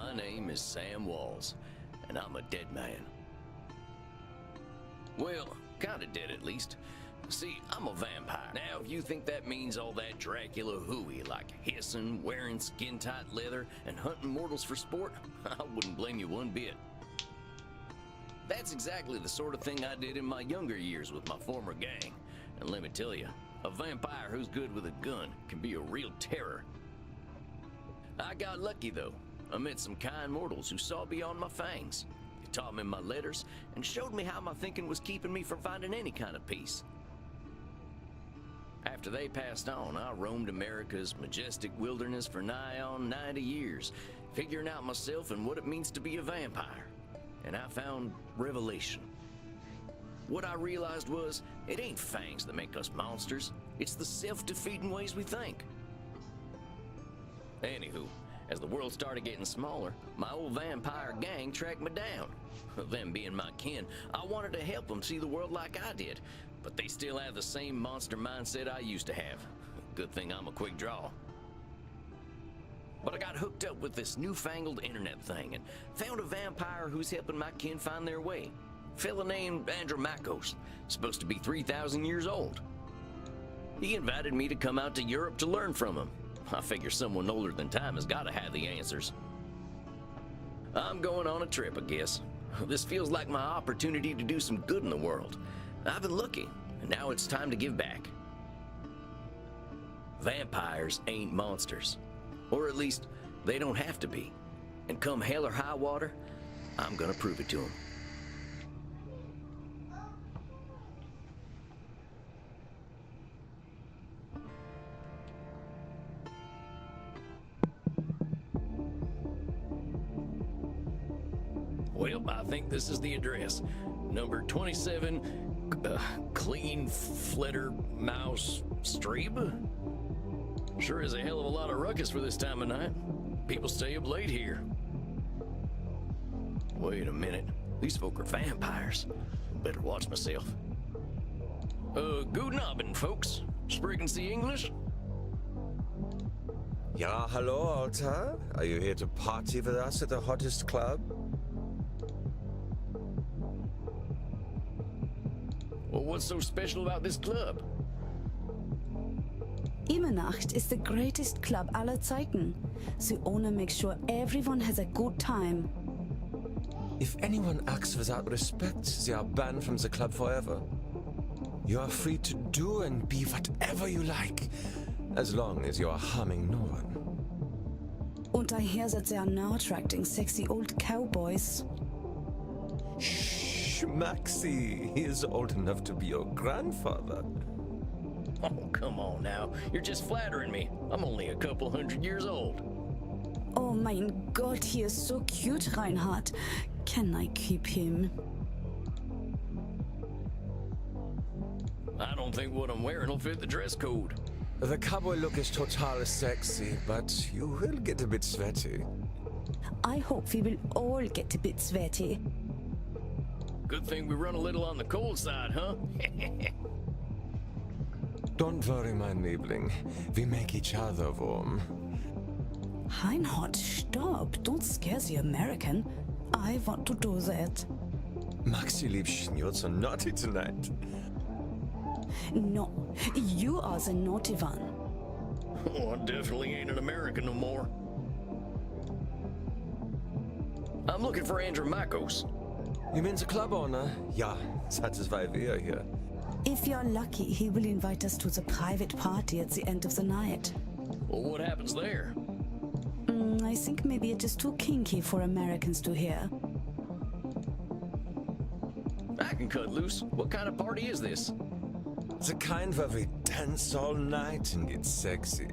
My name is Sam Walls, and I'm a dead man. Well, kinda dead at least. See, I'm a vampire. Now, if you think that means all that Dracula hooey, like hissing, wearing skin-tight leather, and hunting mortals for sport, I wouldn't blame you one bit. That's exactly the sort of thing I did in my younger years with my former gang. And let me tell you, a vampire who's good with a gun can be a real terror. I got lucky, though. I met some kind mortals who saw beyond my fangs. They taught me my letters and showed me how my thinking was keeping me from finding any kind of peace. After they passed on, I roamed America's majestic wilderness for nigh on 90 years, figuring out myself and what it means to be a vampire. And I found revelation. What I realized was, it ain't fangs that make us monsters. It's the self-defeating ways we think. Anywho, as the world started getting smaller, my old vampire gang tracked me down. Them being my kin, I wanted to help them see the world like I did, but they still have the same monster mindset I used to have. Good thing I'm a quick draw. But I got hooked up with this newfangled internet thing and found a vampire who's helping my kin find their way. A fella named Andromachos, supposed to be 3,000 years old. He invited me to come out to Europe to learn from him. I figure someone older than time has got to have the answers. I'm going on a trip, I guess. This feels like my opportunity to do some good in the world. I've been lucky, and now it's time to give back. Vampires ain't monsters. Or at least, they don't have to be. And come hell or high water, I'm gonna prove it to them. Well, I think this is the address. Number 27, Clean Flitter Mouse Streeb? Sure is a hell of a lot of ruckus for this time of night. People stay up late here. Wait a minute. These folk are vampires. Better watch myself. Guten Abend, folks. Sprechen Sie English? Ja, hello, Alta. Are you here to party with us at the hottest club? Well, what's so special about this club? Immernacht is the greatest club aller Zeiten. The owner makes sure everyone has a good time. If anyone acts without respect, they are banned from the club forever. You are free to do and be whatever you like, as long as you are harming no one. Und I hear that they are now attracting sexy old cowboys. Shh, Maxie, he is old enough to be your grandfather. Oh, come on now. You're just flattering me. I'm only a couple 100 years old. Oh mein Gott, he is so cute, Reinhard. Can I keep him? I don't think what I'm wearing will fit the dress code. The cowboy look is total sexy, but you will get a bit sweaty. I hope we will all get a bit sweaty. Good thing we run a little on the cold side, huh? Don't worry, my Liebling. We make each other warm. Reinhard, stop. Don't scare the American. I want to do that. Maxi, Liebchen, you're so naughty tonight. No, you are the naughty one. Oh, I definitely ain't an American no more. I'm looking for Andromachos. You mean the club owner? Ja, that is why we are here. If you're lucky, he will invite us to the private party at the end of the night. Well, what happens there? I think maybe it is too kinky for Americans to hear. I can cut loose. What kind of party is this? The kind where we dance all night and get sexy.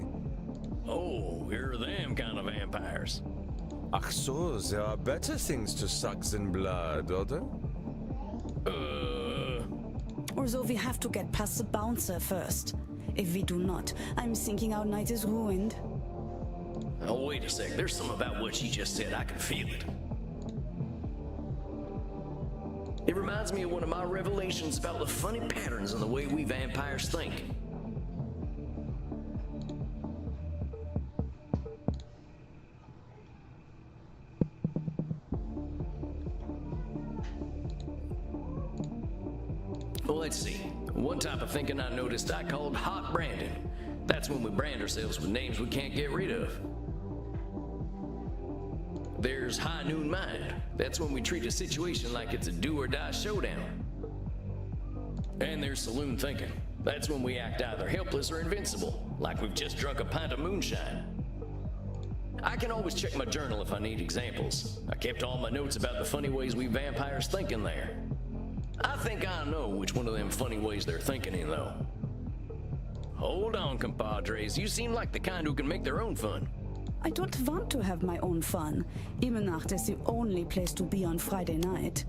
Oh, here are them kind of vampires. Ach so, there are better things to suck than blood, oder? Although we have to get past the bouncer first. If we do not, I'm thinking our night is ruined. Oh, wait a sec. There's something about what she just said. I can feel it. It reminds me of one of my revelations about the funny patterns in the way we vampires think. Well, let's see. One type of thinking I noticed I called hot branding. That's when we brand ourselves with names we can't get rid of. There's high noon mind. That's when we treat a situation like it's a do or die showdown. And there's saloon thinking. That's when we act either helpless or invincible, like we've just drunk a pint of moonshine. I can always check my journal if I need examples. I kept all my notes about the funny ways we vampires think in there. I think I know which one of them funny ways they're thinking in, though. Hold on, compadres. You seem like the kind who can make their own fun. I don't want to have my own fun. Immernacht is the only place to be on Friday night.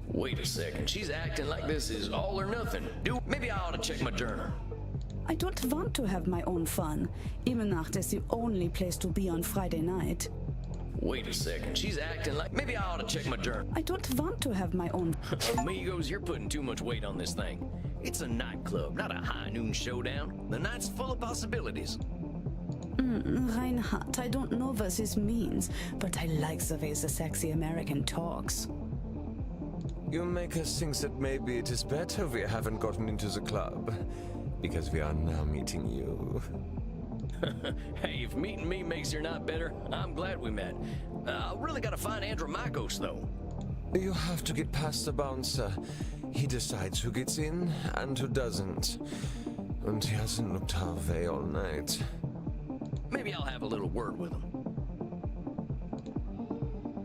Wait a second, she's acting like this is all or nothing. Maybe I ought to check my journal. I don't want to have my own fun. Immernacht is the only place to be on Friday night. Wait a second, she's acting like... Maybe I ought to check my journal. I don't want to have my own... Amigos, you're putting too much weight on this thing. It's a nightclub, not a high noon showdown. The night's full of possibilities. Reinhardt, I don't know what this means, but I like the way the sexy American talks. You make us think that maybe it is better we haven't gotten into the club, because we are now meeting you. Hey, if meeting me makes your night better, I'm glad we met. I really gotta find Andromachos, though. You have to get past the bouncer. He decides who gets in and who doesn't. And he hasn't looked our way all night. Maybe I'll have a little word with him.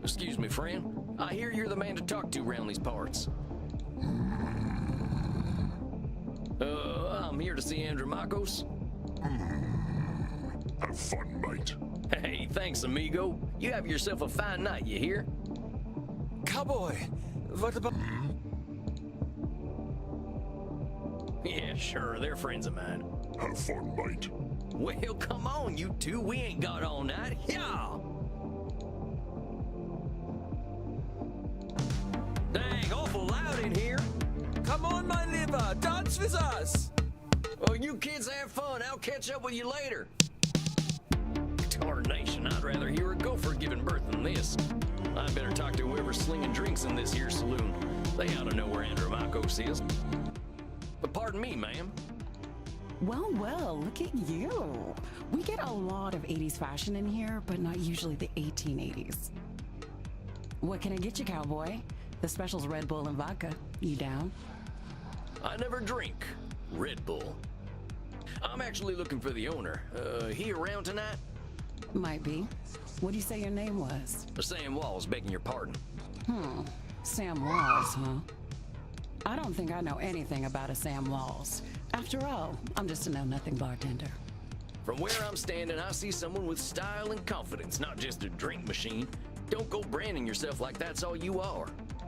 Excuse me, friend. I hear you're the man to talk to around these parts. I'm here to see Andromachos. Have fun, mate. Hey, thanks, amigo. You have yourself a fine night, you hear? Cowboy, what about... Yeah, sure, they're friends of mine. Have fun, mate. Well, come on, you two. We ain't got all night. Yeah! Dang, awful loud in here. Come on, my liver, dance with us! Oh, you kids have fun. I'll catch up with you later. Tarnation, I'd rather hear a gopher giving birth than this. I better talk to whoever's slinging drinks in this here saloon. They ought to know where Andromachos is. But pardon me, ma'am. Well, look at you. We get a lot of 80s fashion in here, but not usually the 1880s. What can I get you, cowboy? The special's Red Bull and vodka. You down? I never drink Red Bull. I'm actually looking for the owner. He around tonight? Might be. What do you say your name was? Sam Walls, begging your pardon. Sam Walls, huh? I don't think I know anything about a Sam Walls. After all, I'm just a know-nothing bartender. From where I'm standing, I see someone with style and confidence, not just a drink machine. Don't go branding yourself like that's all you are.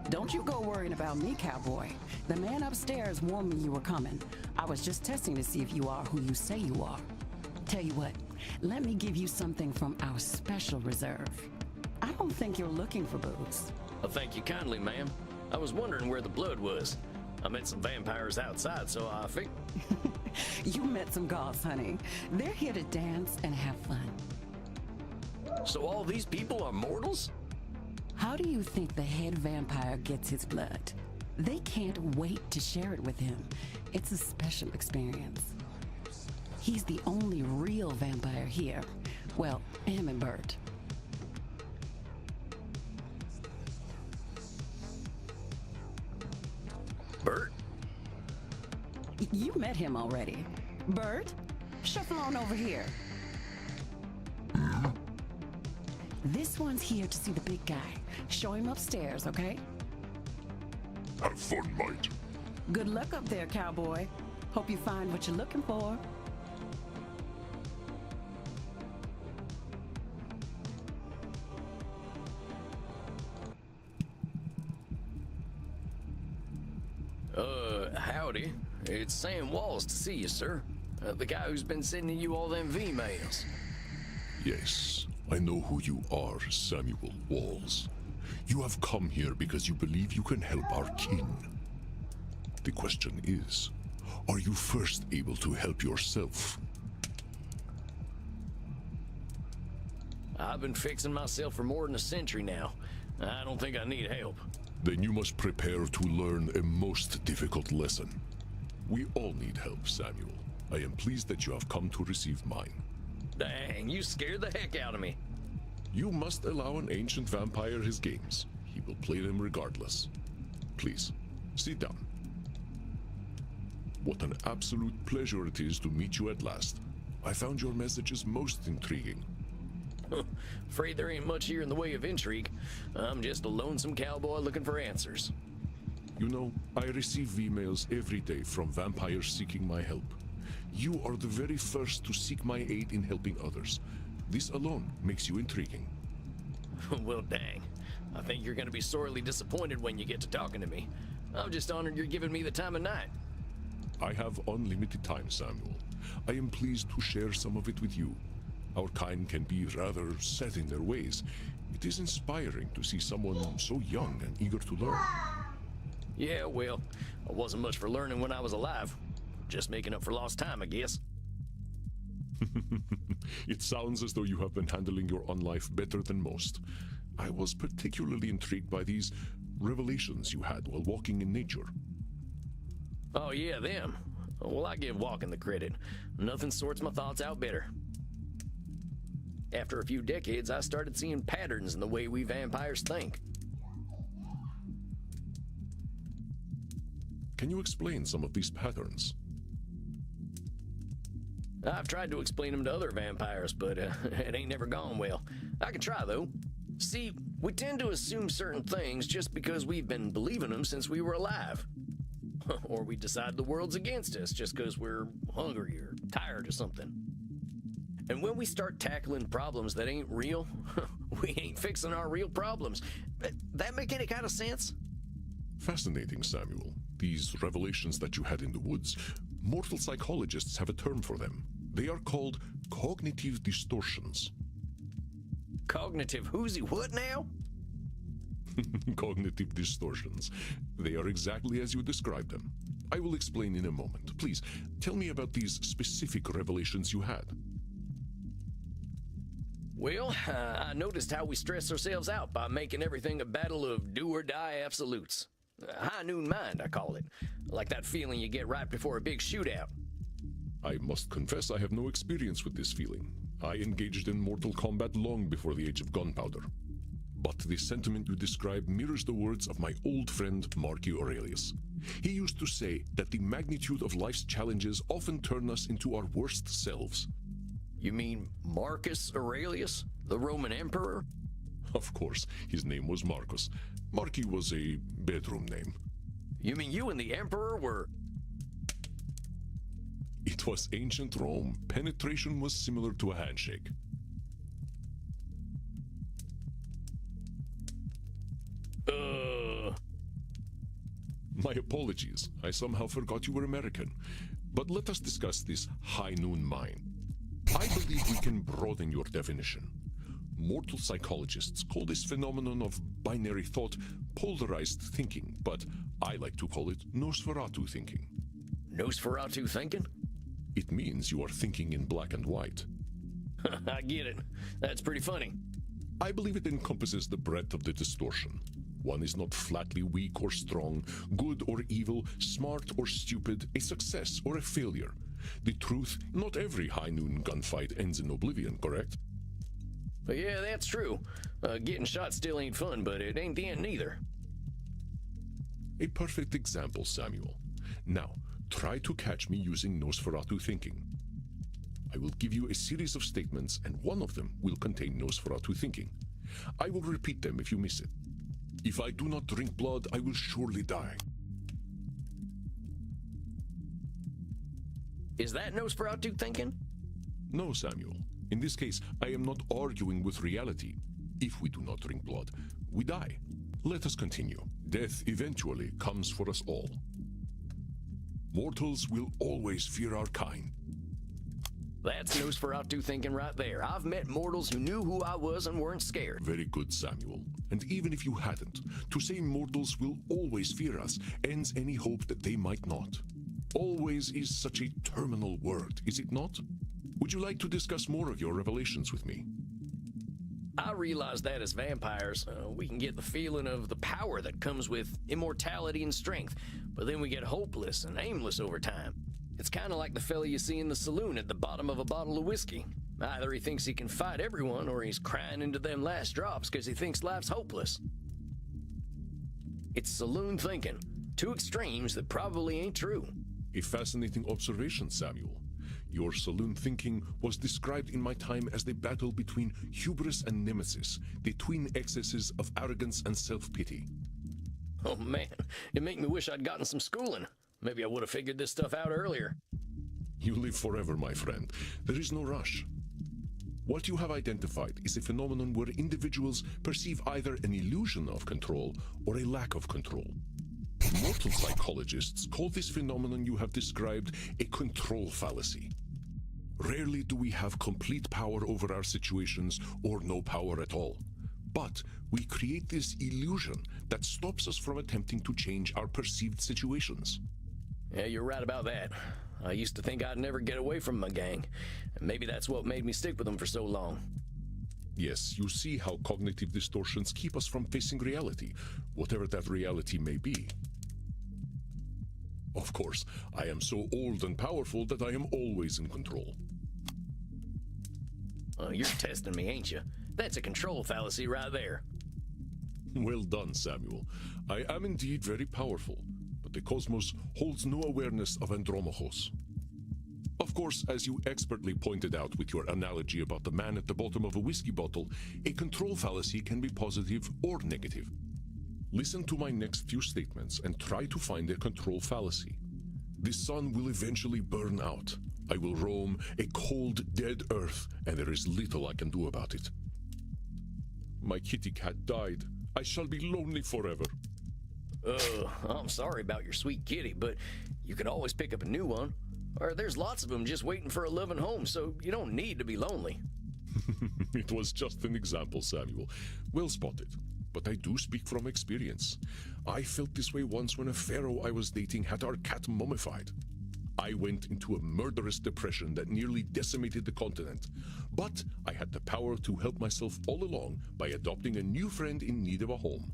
Don't you go worrying about me, cowboy. The man upstairs warned me you were coming. I was just testing to see if you are who you say you are. Tell you what, let me give you something from our special reserve. I don't think you're looking for booze. Well, thank you kindly, ma'am. I was wondering where the blood was. I met some vampires outside, so I think... You met some goths, honey. They're here to dance and have fun. So all these people are mortals? How do you think the head vampire gets his blood? They can't wait to share it with him. It's a special experience. He's the only real vampire here. Well, him and Bert. Bert? You met him already. Bert, shuffle on over here. This one's here to see the big guy. Show him upstairs, okay? Have fun, mate. Good luck up there, cowboy. Hope you find what you're looking for. Howdy. It's Sam Walls to see you, sir. The guy who's been sending you all them V-mails. Yes, I know who you are, Samuel Walls. You have come here because you believe you can help our kin. The question is, are you first able to help yourself? I've been fixing myself for more than a century now. I don't think I need help. Then you must prepare to learn a most difficult lesson. We all need help, Samuel. I am pleased that you have come to receive mine. Dang, you scared the heck out of me. You must allow an ancient vampire his games. He will play them regardless. Please, sit down. What an absolute pleasure it is to meet you at last. I found your messages most intriguing. Afraid there ain't much here in the way of intrigue. I'm just a lonesome cowboy looking for answers. You know, I receive emails every day from vampires seeking my help. You are the very first to seek my aid in helping others. This alone makes you intriguing. Well, dang. I think you're gonna be sorely disappointed when you get to talking to me. I'm just honored you're giving me the time of night. I have unlimited time, Samuel. I am pleased to share some of it with you. Our kind can be rather set in their ways. It is inspiring to see someone so young and eager to learn. Yeah, well, I wasn't much for learning when I was alive. Just making up for lost time, I guess. It sounds as though you have been handling your own life better than most. I was particularly intrigued by these revelations you had while walking in nature. Oh yeah, them. Well, I give walking the credit. Nothing sorts my thoughts out better. After a few decades, I started seeing patterns in the way we vampires think. Can you explain some of these patterns? I've tried to explain them to other vampires, but it ain't never gone well. I can try, though. See, we tend to assume certain things just because we've been believing them since we were alive. Or we decide the world's against us just because we're hungry or tired or something. And when we start tackling problems that ain't real, we ain't fixing our real problems. That make any kind of sense? Fascinating, Samuel. These revelations that you had in the woods, mortal psychologists have a term for them. They are called cognitive distortions. Cognitive whoozy what now? Cognitive distortions. They are exactly as you described them. I will explain in a moment. Please, tell me about these specific revelations you had. Well, I noticed how we stress ourselves out by making everything a battle of do-or-die absolutes. High noon mind, I call it. Like that feeling you get right before a big shootout. I must confess I have no experience with this feeling. I engaged in mortal combat long before the age of gunpowder. But the sentiment you describe mirrors the words of my old friend Marcus Aurelius. He used to say that the magnitude of life's challenges often turn us into our worst selves. You mean Marcus Aurelius, the Roman emperor? Of course, his name was Marcus. Marcus was a bedroom name. You mean you and the emperor were... It was ancient Rome. Penetration was similar to a handshake. My apologies. I somehow forgot you were American. But let us discuss this high noon mind. I believe we can broaden your definition. Mortal psychologists call this phenomenon of binary thought polarized thinking, but I like to call it Nosferatu thinking. Nosferatu thinking? It means you are thinking in black and white. I get it. That's pretty funny. I believe it encompasses the breadth of the distortion. One is not flatly weak or strong, good or evil, smart or stupid, a success or a failure. The truth, not every high noon gunfight ends in oblivion, correct? Yeah, that's true. Getting shot still ain't fun, but it ain't the end neither. A perfect example, Samuel. Now, try to catch me using Nosferatu thinking. I will give you a series of statements, and one of them will contain Nosferatu thinking. I will repeat them if you miss it. If I do not drink blood, I will surely die. Is that Nosferatu thinking? No, Samuel. In this case, I am not arguing with reality. If we do not drink blood, we die. Let us continue. Death eventually comes for us all. Mortals will always fear our kind. That's Nosferatu thinking right there. I've met mortals who knew who I was and weren't scared. Very good, Samuel. And even if you hadn't, to say mortals will always fear us ends any hope that they might not. Always is such a terminal word, is it not? Would you like to discuss more of your revelations with me? I realize that as vampires, we can get the feeling of the power that comes with immortality and strength, but then we get hopeless and aimless over time. It's kind of like the fella you see in the saloon at the bottom of a bottle of whiskey. Either he thinks he can fight everyone, or he's crying into them last drops because he thinks life's hopeless. It's saloon thinking. Two extremes that probably ain't true. A fascinating observation, Samuel. Your saloon thinking was described in my time as the battle between hubris and nemesis, the twin excesses of arrogance and self-pity. Oh man, it make me wish I'd gotten some schooling. Maybe I would have figured this stuff out earlier. You live forever, my friend. There is no rush. What you have identified is a phenomenon where individuals perceive either an illusion of control or a lack of control. Mortal psychologists call this phenomenon you have described a control fallacy. Rarely do we have complete power over our situations or no power at all. But we create this illusion that stops us from attempting to change our perceived situations. Yeah, you're right about that. I used to think I'd never get away from my gang, and maybe that's what made me stick with them for so long. Yes, you see how cognitive distortions keep us from facing reality, whatever that reality may be. Of course, I am so old and powerful that I am always in control. You're testing me, ain't you? That's a control fallacy right there. Well done, Samuel. I am indeed very powerful, but the cosmos holds no awareness of Andromachos. Of course, as you expertly pointed out with your analogy about the man at the bottom of a whiskey bottle, a control fallacy can be positive or negative. Listen to my next few statements and try to find a control fallacy. The sun will eventually burn out. I will roam a cold, dead earth, and there is little I can do about it. My kitty cat died. I shall be lonely forever. I'm sorry about your sweet kitty, but you can always pick up a new one. Or there's lots of them just waiting for a loving home, so you don't need to be lonely. It was just an example, Samuel. Well spotted. But I do speak from experience. I felt this way once when a pharaoh I was dating had our cat mummified. I went into a murderous depression that nearly decimated the continent. But I had the power to help myself all along by adopting a new friend in need of a home.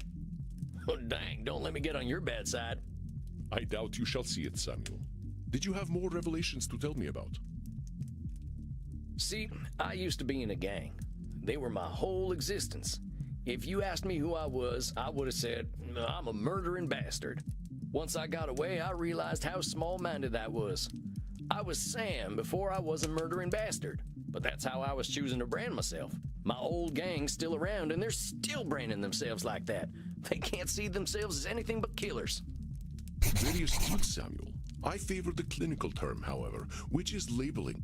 Oh, dang, don't let me get on your bad side. I doubt you shall see it, Samuel. Did you have more revelations to tell me about? See, I used to be in a gang. They were my whole existence. If you asked me who I was, I would have said, I'm a murdering bastard. Once I got away, I realized how small-minded that was. I was Sam before I was a murdering bastard, but that's how I was choosing to brand myself. My old gang's still around, and they're still branding themselves like that. They can't see themselves as anything but killers. Very astute, Samuel. I favor the clinical term, however, which is labeling.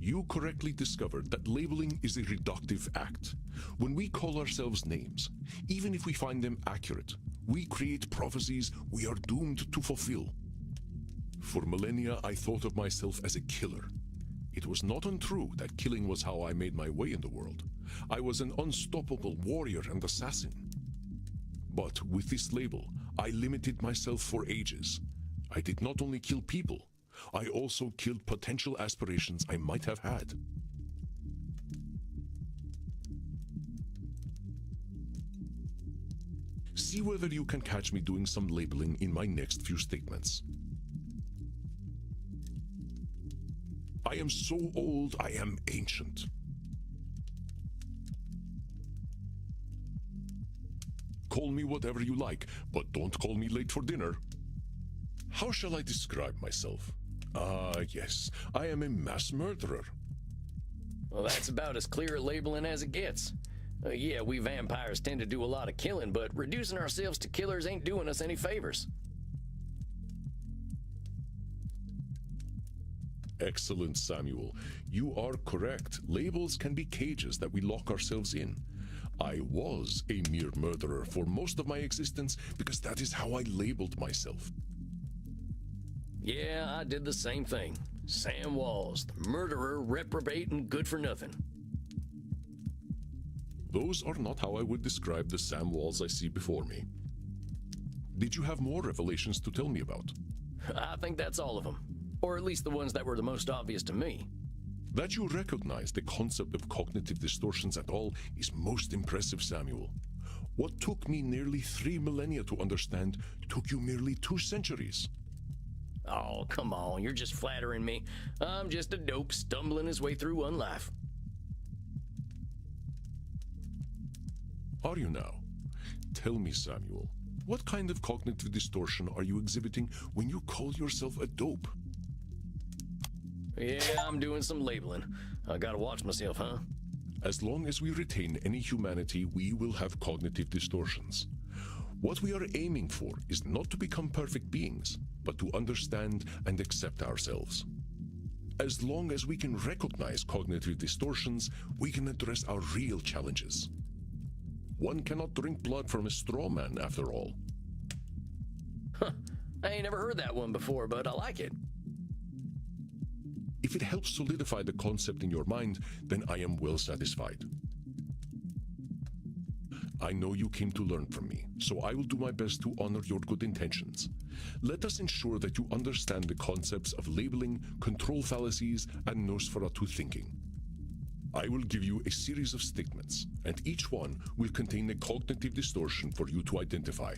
You correctly discovered that labeling is a reductive act. When we call ourselves names, even if we find them accurate, we create prophecies we are doomed to fulfill. For millennia, I thought of myself as a killer. It was not untrue that killing was how I made my way in the world. I was an unstoppable warrior and assassin. But with this label, I limited myself for ages. I did not only kill people, I also killed potential aspirations I might have had. See whether you can catch me doing some labeling in my next few statements. I am so old, I am ancient. Call me whatever you like, but don't call me late for dinner. How shall I describe myself? Yes, I am a mass murderer. Well, that's about as clear a labeling as it gets. Yeah, we vampires tend to do a lot of killing, but reducing ourselves to killers ain't doing us any favors. Excellent, Samuel. You are correct. Labels can be cages that we lock ourselves in. I was a mere murderer for most of my existence because that is how I labeled myself. Yeah, I did the same thing. Sam Walls, the murderer, reprobate, and good for nothing. Those are not how I would describe the Sam Walls I see before me. Did you have more revelations to tell me about? I think that's all of them. Or at least the ones that were the most obvious to me. That you recognize the concept of cognitive distortions at all is most impressive, Samuel. What took me nearly 3 millennia to understand took you merely 2 centuries. Oh, come on, you're just flattering me. I'm just a dope stumbling his way through one life. Are you now? Tell me, Samuel, what kind of cognitive distortion are you exhibiting when you call yourself a dope? Yeah, I'm doing some labeling. I gotta watch myself, huh? As long as we retain any humanity, we will have cognitive distortions. What we are aiming for is not to become perfect beings, but to understand and accept ourselves. As long as we can recognize cognitive distortions, we can address our real challenges. One cannot drink blood from a straw man, after all. Huh. I ain't never heard that one before, but I like it. If it helps solidify the concept in your mind, then I am well satisfied. I know you came to learn from me, so I will do my best to honor your good intentions. Let us ensure that you understand the concepts of labeling, control fallacies, and Nosferatu thinking. I will give you a series of statements, and each one will contain a cognitive distortion for you to identify.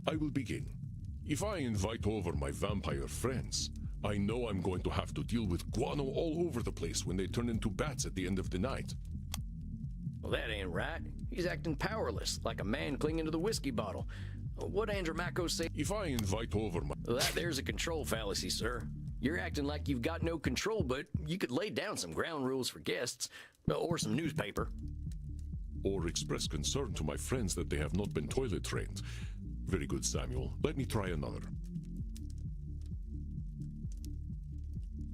I will begin. If I invite over my vampire friends, I know I'm going to have to deal with guano all over the place when they turn into bats at the end of the night. Well, that ain't right. He's acting powerless, like a man clinging to the whiskey bottle. What Andromachos say? If I invite over my... That there's a control fallacy, sir. You're acting like you've got no control, but you could lay down some ground rules for guests, or some newspaper. Or express concern to my friends that they have not been toilet trained. Very good, Samuel. Let me try another.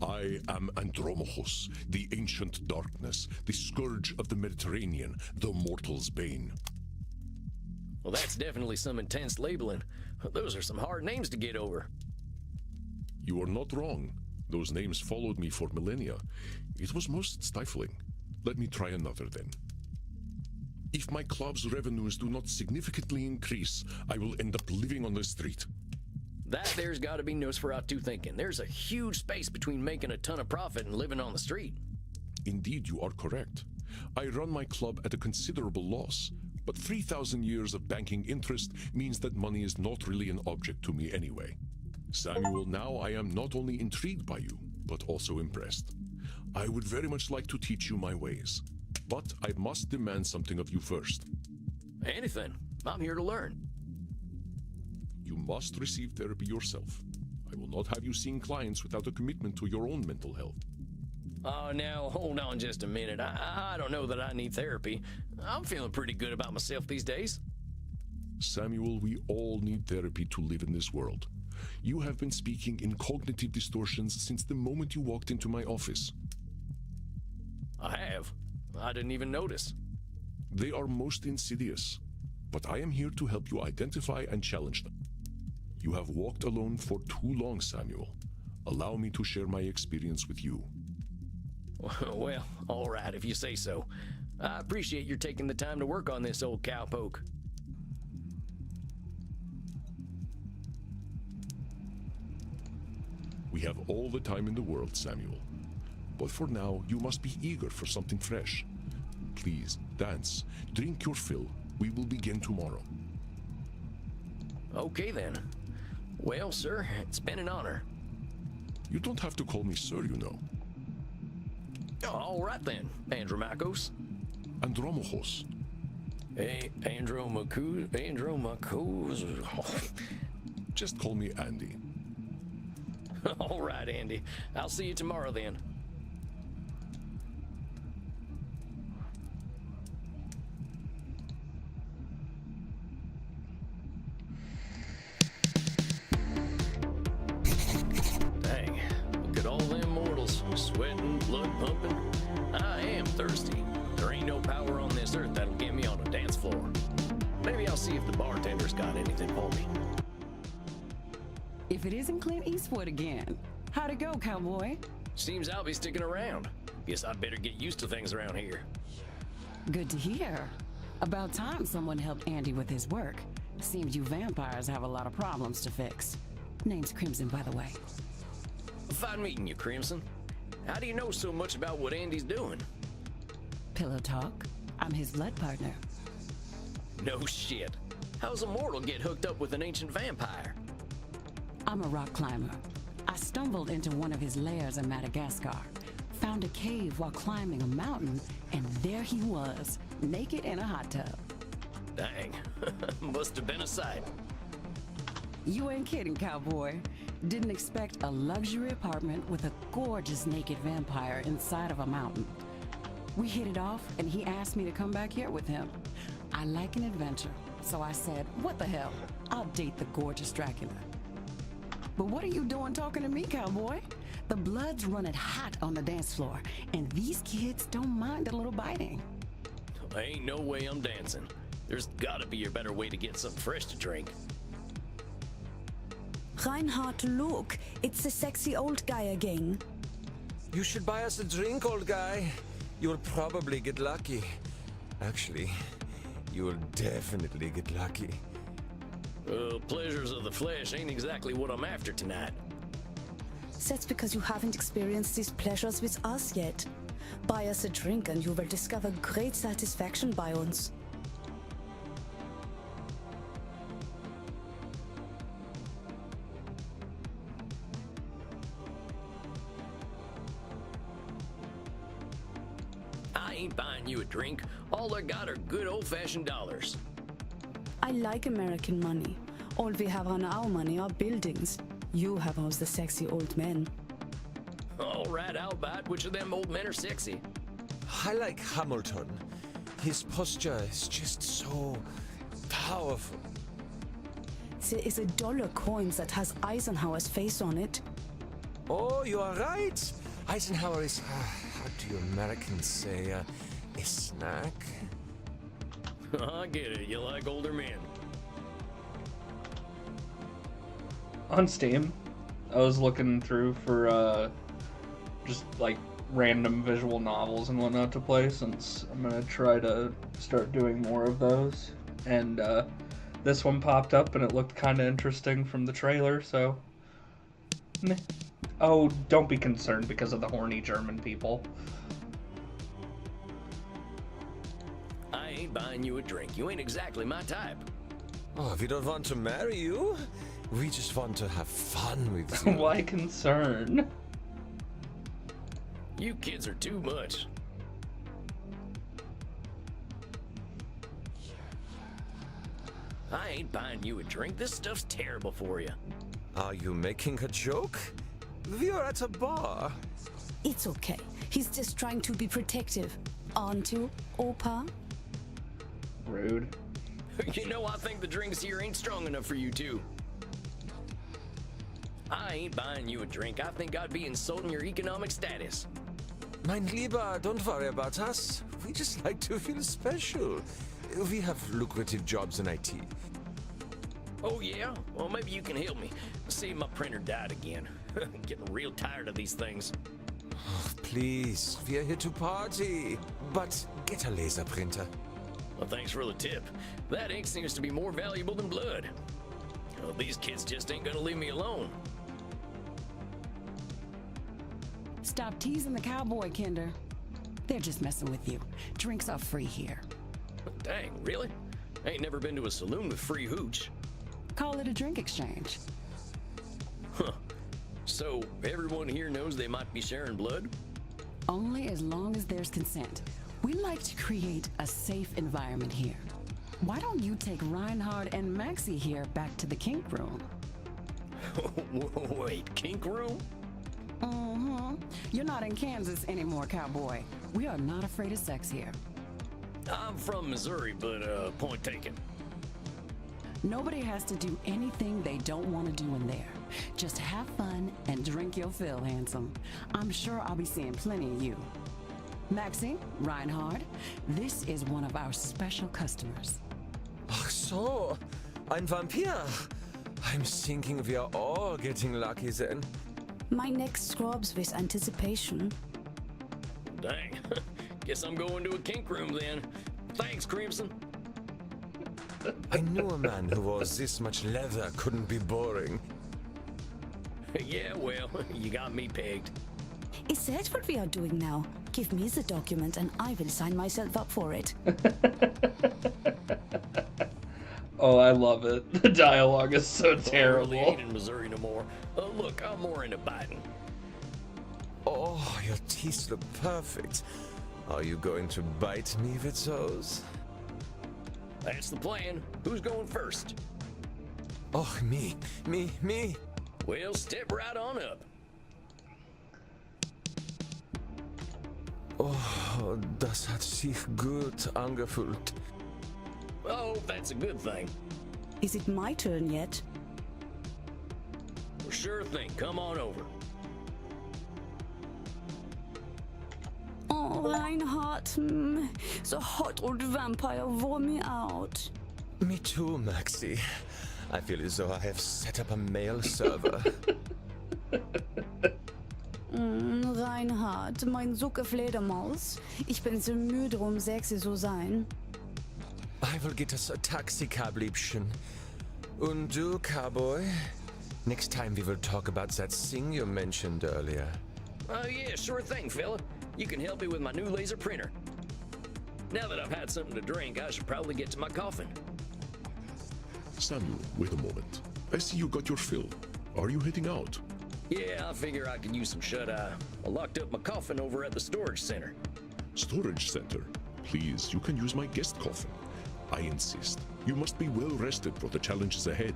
I am Andromachos, the ancient darkness, the scourge of the Mediterranean, the mortal's bane. Well, that's definitely some intense labeling. Those are some hard names to get over. You are not wrong. Those names followed me for millennia. It was most stifling. Let me try another then. If my club's revenues do not significantly increase, I will end up living on the street. That there's got to be Nosferatu thinking. There's a huge space between making a ton of profit and living on the street. Indeed, you are correct. I run my club at a considerable loss, but 3,000 years of banking interest means that money is not really an object to me anyway. Samuel, now I am not only intrigued by you, but also impressed. I would very much like to teach you my ways, but I must demand something of you first. Anything. I'm here to learn. You must receive therapy yourself. I will not have you seeing clients without a commitment to your own mental health. Oh, now, hold on just a minute. I don't know that I need therapy. I'm feeling pretty good about myself these days. Samuel, we all need therapy to live in this world. You have been speaking in cognitive distortions since the moment you walked into my office. I have. I didn't even notice. They are most insidious, but I am here to help you identify and challenge them. You have walked alone for too long, Samuel. Allow me to share my experience with you. Well, all right, if you say so. I appreciate your taking the time to work on this, old cowpoke. We have all the time in the world, Samuel. But for now, you must be eager for something fresh. Please, dance, drink your fill. We will begin tomorrow. Okay, then. Well, sir, it's been an honor. You don't have to call me sir, you know. All right, then, Andromachos. Andromachos. Andromachos. Just call me Andy. All right, Andy. I'll see you tomorrow, then. Dang, look at all them mortals, sweating, blood pumping. I am thirsty. There ain't no power on this earth that'll get me on a dance floor. Maybe I'll see if the bartender's got anything for me. If it isn't Clint Eastwood again. How'd it go, cowboy? Seems I'll be sticking around. Guess I'd better get used to things around here. Good to hear. About time someone helped Andy with his work. Seems you vampires have a lot of problems to fix. Name's Crimson, by the way. Fine meeting you, Crimson. How do you know so much about what Andy's doing? Pillow talk. I'm his blood partner. No shit. How's a mortal get hooked up with an ancient vampire? I'm a rock climber. I stumbled into one of his lairs in Madagascar, found a cave while climbing a mountain, and there he was, naked in a hot tub. Dang. Must have been a sight. You ain't kidding, cowboy. Didn't expect a luxury apartment with a gorgeous naked vampire inside of a mountain. We hit it off, and he asked me to come back here with him. I like an adventure, so I said, what the hell? I'll date the gorgeous Dracula. But what are you doing talking to me, cowboy? The blood's running hot on the dance floor, and these kids don't mind a little biting. Ain't no way I'm dancing. There's gotta be a better way to get something fresh to drink. Reinhard, look. It's the sexy old guy again. You should buy us a drink, old guy. You'll probably get lucky. Actually, you will definitely get lucky. Pleasures of the flesh ain't exactly what I'm after tonight. That's because you haven't experienced these pleasures with us yet. Buy us a drink and you will discover great satisfaction by uns. I ain't buying you a drink. All I got are good old-fashioned dollars. I like American money. All we have on our money are buildings. You have us the sexy old men. All right, I'll buy it. Which of them old men are sexy? I like Hamilton. His posture is just so powerful. There is a dollar coin that has Eisenhower's face on it. Oh, you are right. Eisenhower is, how do you Americans say, a snack? I get it. You like older men. On Steam, I was looking through for just like random visual novels and whatnot to play, since I'm gonna try to start doing more of those. And this one popped up and it looked kind of interesting from the trailer, so meh. Oh, don't be concerned because of the horny German people. I ain't buying you a drink. You ain't exactly my type. Oh, we don't want to marry you. We just want to have fun with you. Why concern? You kids are too much. I ain't buying you a drink. This stuff's terrible for you. Are you making a joke? We are at a bar. It's okay. He's just trying to be protective. Aren't you, Opa? Rude. You know, I think the drinks here ain't strong enough for you two. I ain't buying you a drink. I think I'd be insulting your economic status. Mein Lieber, don't worry about us. We just like to feel special. We have lucrative jobs in IT. Oh yeah? Well, maybe you can help me. See, my printer died again. Getting real tired of these things. Oh, please, we are here to party. But get a laser printer. Well, thanks for the tip. That ink seems to be more valuable than blood. Well, these kids just ain't gonna leave me alone. Stop teasing the cowboy, Kinder. They're just messing with you. Drinks are free here. Dang, really? I ain't never been to a saloon with free hooch. Call it a drink exchange. Huh. So, everyone here knows they might be sharing blood? Only as long as there's consent. We like to create a safe environment here. Why don't you take Reinhard and Maxie here back to the kink room? Wait, kink room? Mm-hmm. You're not in Kansas anymore, cowboy. We are not afraid of sex here. I'm from Missouri, but point taken. Nobody has to do anything they don't want to do in there. Just have fun and drink your fill, handsome. I'm sure I'll be seeing plenty of you. Maxie, Reinhard, this is one of our special customers. Ach so, ein Vampir. I'm thinking we are all getting lucky then. My neck scrubs with anticipation. Dang. Guess I'm going to a kink room then. Thanks, Crimson. I knew a man who wore this much leather couldn't be boring. Yeah, well, you got me pegged. Is that what we are doing now? Give me the document and I will sign myself up for it. Oh, I love it. The dialogue is so I really terrible. ain't in Missouri no more. Look, I'm more into biting. Oh, your teeth look perfect. Are you going to bite me with those? That's the plan. Who's going first? Oh, me. Well, step right on up. Oh, das hat sich gut angefühlt. Oh, that's a good thing. Is it my turn yet? Well, sure thing. Come on over. Oh, Reinhardt, the hot old vampire wore me out. Me too, Maxi. I feel as though I have set up a mail server. Reinhardt, mein Sucke Fledermaus. Ich bin so müde, sexy zu sein. I will get us a taxi cab, Liebchen. Und du, cowboy? Next time we will talk about that thing you mentioned earlier. Oh, yeah, sure thing, fella. You can help me with my new laser printer. Now that I've had something to drink, I should probably get to my coffin. Samuel, wait a moment. I see you got your fill. Are you heading out? Yeah, I figure I could use some shut-eye. I locked up my coffin over at the storage center. Storage center? Please, you can use my guest coffin. I insist. You must be well rested for the challenges ahead.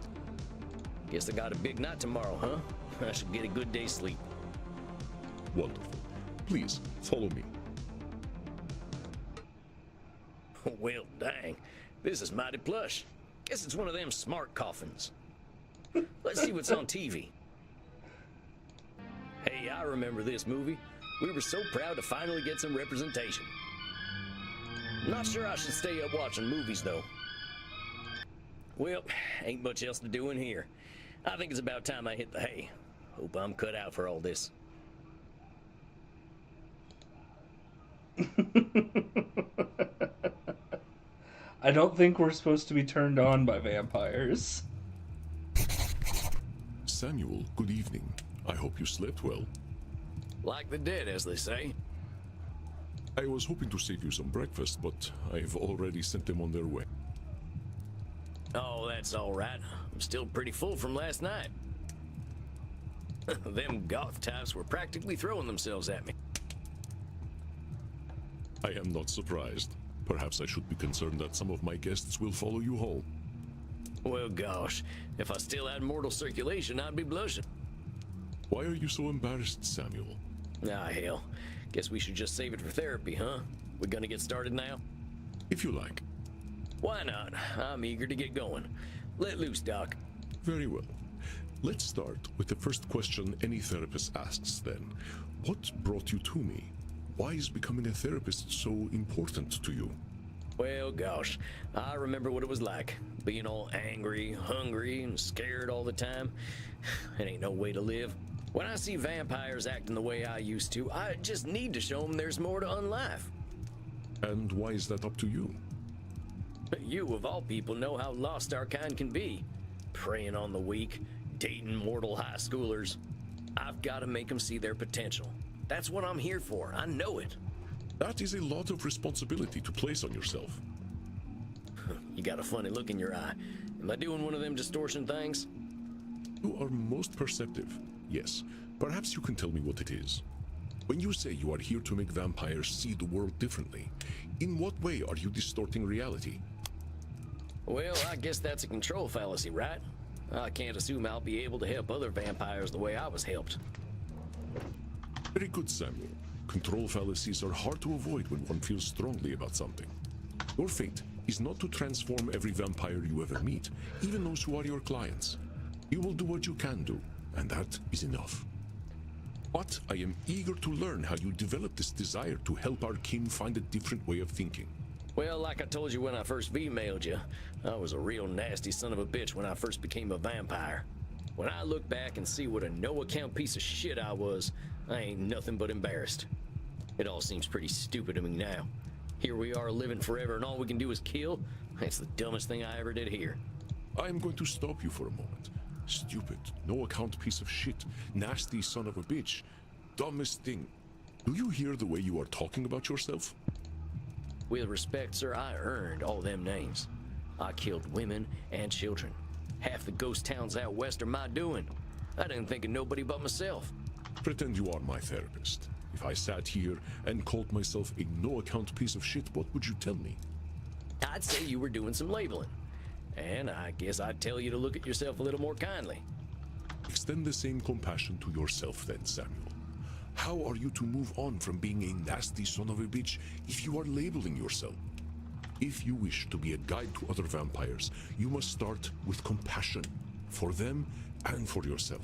Guess I got a big night tomorrow, huh? I should get a good day's sleep. Wonderful. Please, follow me. Well, dang. This is mighty plush. Guess it's one of them smart coffins. Let's see what's on TV. Hey, I remember this movie. We were so proud to finally get some representation. Not sure I should stay up watching movies, though. Well, ain't much else to do in here. I think it's about time I hit the hay. Hope I'm cut out for all this. I don't think we're supposed to be turned on by vampires. Samuel, good evening. I hope you slept well. Like the dead, as they say. I was hoping to save you some breakfast, but I've already sent them on their way. Oh, that's all right. I'm still pretty full from last night. Them goth types were practically throwing themselves at me. I am not surprised. Perhaps I should be concerned that some of my guests will follow you home. Well, gosh, if I still had mortal circulation, I'd be blushing. Why are you so embarrassed, Samuel? Ah, hell. Guess we should just save it for therapy, huh? We gonna get started now? If you like. Why not? I'm eager to get going. Let loose, Doc. Very well. Let's start with the first question any therapist asks then. What brought you to me? Why is becoming a therapist so important to you? Well, gosh, I remember what it was like. Being all angry, hungry, and scared all the time. It ain't no way to live. When I see vampires acting the way I used to, I just need to show them there's more to unlife. And why is that up to you? You, of all people, know how lost our kind can be. Preying on the weak, dating mortal high schoolers. I've got to make them see their potential. That's what I'm here for. I know it. That is a lot of responsibility to place on yourself. You got a funny look in your eye. Am I doing one of them distortion things? You are most perceptive. Yes. Perhaps you can tell me what it is. When you say you are here to make vampires see the world differently, in what way are you distorting reality? Well, I guess that's a control fallacy, right? I can't assume I'll be able to help other vampires the way I was helped. Very good, Samuel. Control fallacies are hard to avoid when one feels strongly about something. Your fate is not to transform every vampire you ever meet, even those who are your clients. You will do what you can do, and that is enough. But I am eager to learn how you developed this desire to help our kin find a different way of thinking. Well, like I told you when I first V-mailed you, I was a real nasty son of a bitch when I first became a vampire. When I look back and see what a no-account piece of shit I was, I ain't nothing but embarrassed. It all seems pretty stupid to me now. Here we are living forever and all we can do is kill? It's the dumbest thing I ever did here. I am going to stop you for a moment. Stupid, no-account piece of shit, nasty son of a bitch, dumbest thing. Do you hear the way you are talking about yourself? With respect, sir, I earned all them names. I killed women and children. Half the ghost towns out west are my doing. I didn't think of nobody but myself. Pretend you are my therapist. If I sat here and called myself a no-account piece of shit, what would you tell me? I'd say you were doing some labeling. And I guess I'd tell you to look at yourself a little more kindly. Extend the same compassion to yourself then, Samuel. How are you to move on from being a nasty son of a bitch if you are labeling yourself? If you wish to be a guide to other vampires, you must start with compassion for them and for yourself.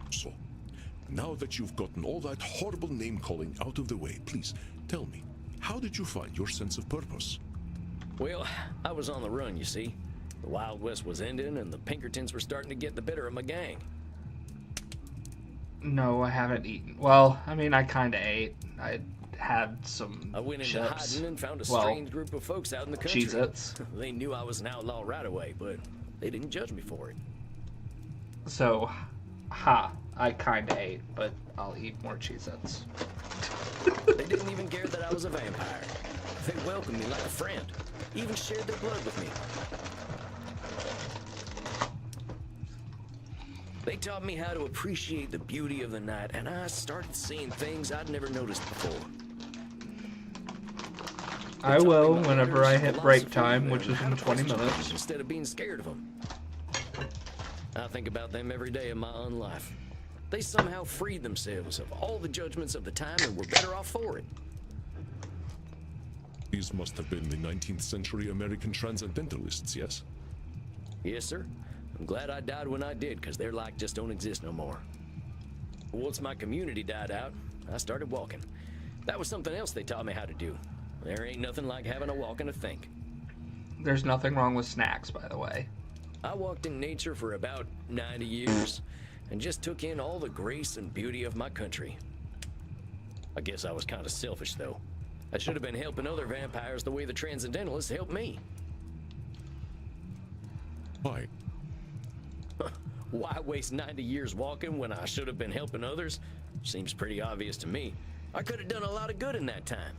So, now that you've gotten all that horrible name-calling out of the way, please tell me, how did you find your sense of purpose? Well, I was on the run, you see. The Wild West was ending and the Pinkertons were starting to get the better of my gang. No, I haven't eaten. Well, I mean, I kind of ate. I had some I went into chips. hiding and found a Well, strange group of folks out in the country. Cheez-Its. They knew I was an outlaw right away, but they didn't judge me for it. So, I kind of ate, but I'll eat more Cheez-Its. They didn't even care that I was a vampire. They welcomed me like a friend, even shared their blood with me. They taught me how to appreciate the beauty of the night, and I started seeing things I'd never noticed before. I will whenever I hit break time, which is in 20 minutes. Instead of being scared of them. I think about them every day of my own life. They somehow freed themselves of all the judgments of the time and were better off for it. These must have been the 19th century American transcendentalists, yes? Yes, sir. I'm glad I died when I did, because their like just don't exist no more. Once my community died out, I started walking. That was something else they taught me how to do. There ain't nothing like having a walk and a think. There's nothing wrong with snacks, by the way. I walked in nature for about 90 years, and just took in all the grace and beauty of my country. I guess I was kind of selfish, though. I should have been helping other vampires the way the Transcendentalists helped me. Why? Why waste 90 years walking when I should have been helping others? Seems pretty obvious to me. I could have done a lot of good in that time.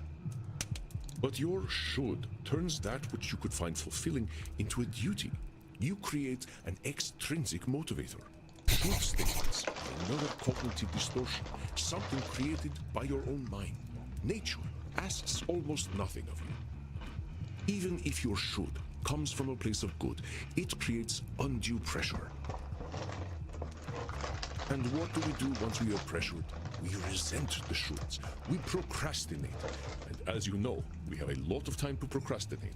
But your should turns that which you could find fulfilling into a duty. You create an extrinsic motivator. Should statements, another cognitive distortion, something created by your own mind. Nature asks almost nothing of you. Even if your should comes from a place of good, it creates undue pressure. And what do we do once we are pressured? We resent the shoulds. We procrastinate. And as you know, we have a lot of time to procrastinate.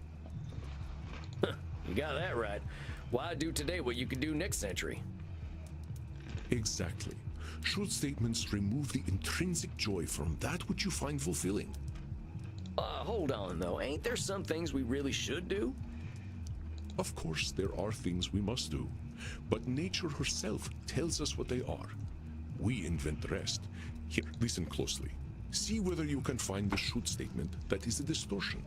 You got that right. Why do today what you could do next century? Exactly. Should statements remove the intrinsic joy from that which you find fulfilling? Hold on, though. Ain't there some things we really should do? Of course, there are things we must do. But nature herself tells us what they are. We invent the rest. Here, listen closely. See whether you can find the should statement that is a distortion.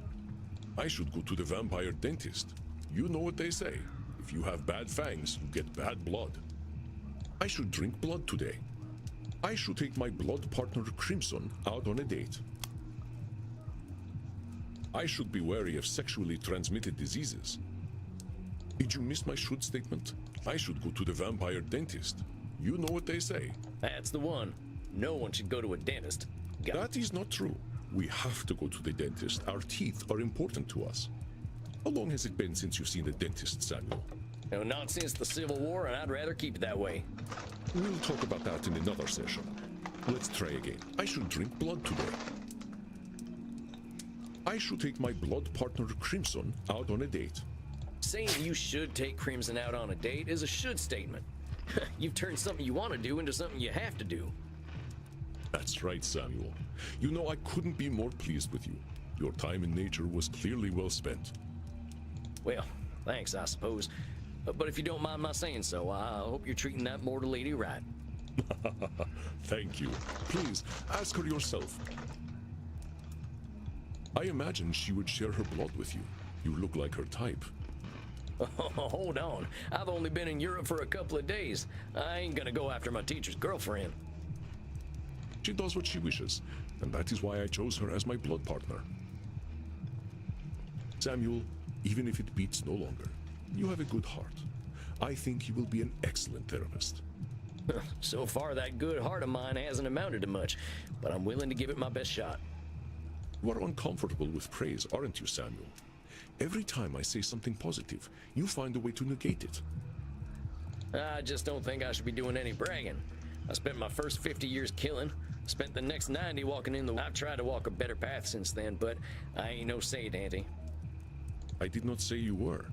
I should go to the vampire dentist. You know what they say. If you have bad fangs, you get bad blood. I should drink blood today. I should take my blood partner Crimson out on a date. I should be wary of sexually transmitted diseases. Did you miss my should statement? I should go to the vampire dentist. You know what they say. That's the one. No one should go to a dentist. That is not true. We have to go to the dentist. Our teeth are important to us. How long has it been since you've seen a dentist, Samuel? No, not since the Civil War, and I'd rather keep it that way. We'll talk about that in another session. Let's try again. I should drink blood today. I should take my blood partner Crimson out on a date. Saying you should take Crimson out on a date is a should statement. You've turned something you want to do into something you have to do. That's right, Samuel. You know, I couldn't be more pleased with you. Your time in nature was clearly well spent. Well, thanks, I suppose. But if you don't mind my saying so, I hope you're treating that mortal lady right. Thank you. Please, ask her yourself. I imagine she would share her blood with you. You look like her type. Hold on. I've only been in Europe for a couple of days. I ain't gonna go after my teacher's girlfriend. She does what she wishes, and that is why I chose her as my blood partner. Samuel, even if it beats no longer, you have a good heart. I think you will be an excellent therapist. So far, that good heart of mine hasn't amounted to much, but I'm willing to give it my best shot. You are uncomfortable with praise, aren't you, Samuel? Every time I say something positive, you find a way to negate it. I just don't think I should be doing any bragging. I spent my first 50 years killing, spent the next 90 walking in the... I've tried to walk a better path since then, but I ain't no saint, Auntie. I did not say you were.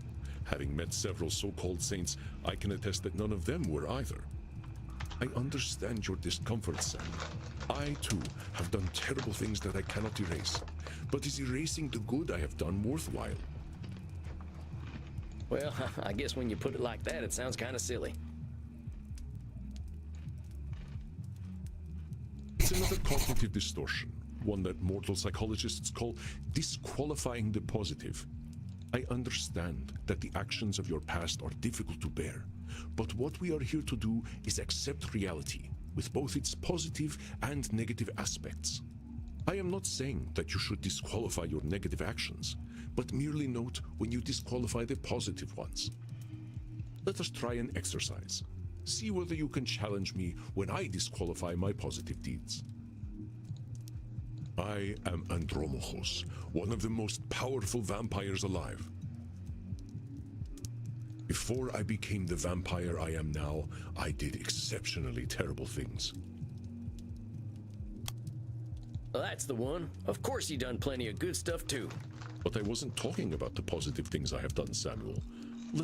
Having met several so-called saints, I can attest that none of them were either. I understand your discomfort, Sam. I, too, have done terrible things that I cannot erase. But is erasing the good I have done worthwhile? Well, I guess when you put it like that, it sounds kind of silly. It's another cognitive distortion, one that mortal psychologists call disqualifying the positive. I understand that the actions of your past are difficult to bear, but what we are here to do is accept reality, with both its positive and negative aspects. I am not saying that you should disqualify your negative actions, but merely note when you disqualify the positive ones. Let us try an exercise. See whether you can challenge me when I disqualify my positive deeds. I am Andromachos, one of the most powerful vampires alive. Before I became the vampire I am now, I did exceptionally terrible things. Well, that's the one. Of course you done plenty of good stuff too. But I wasn't talking about the positive things I have done, Samuel.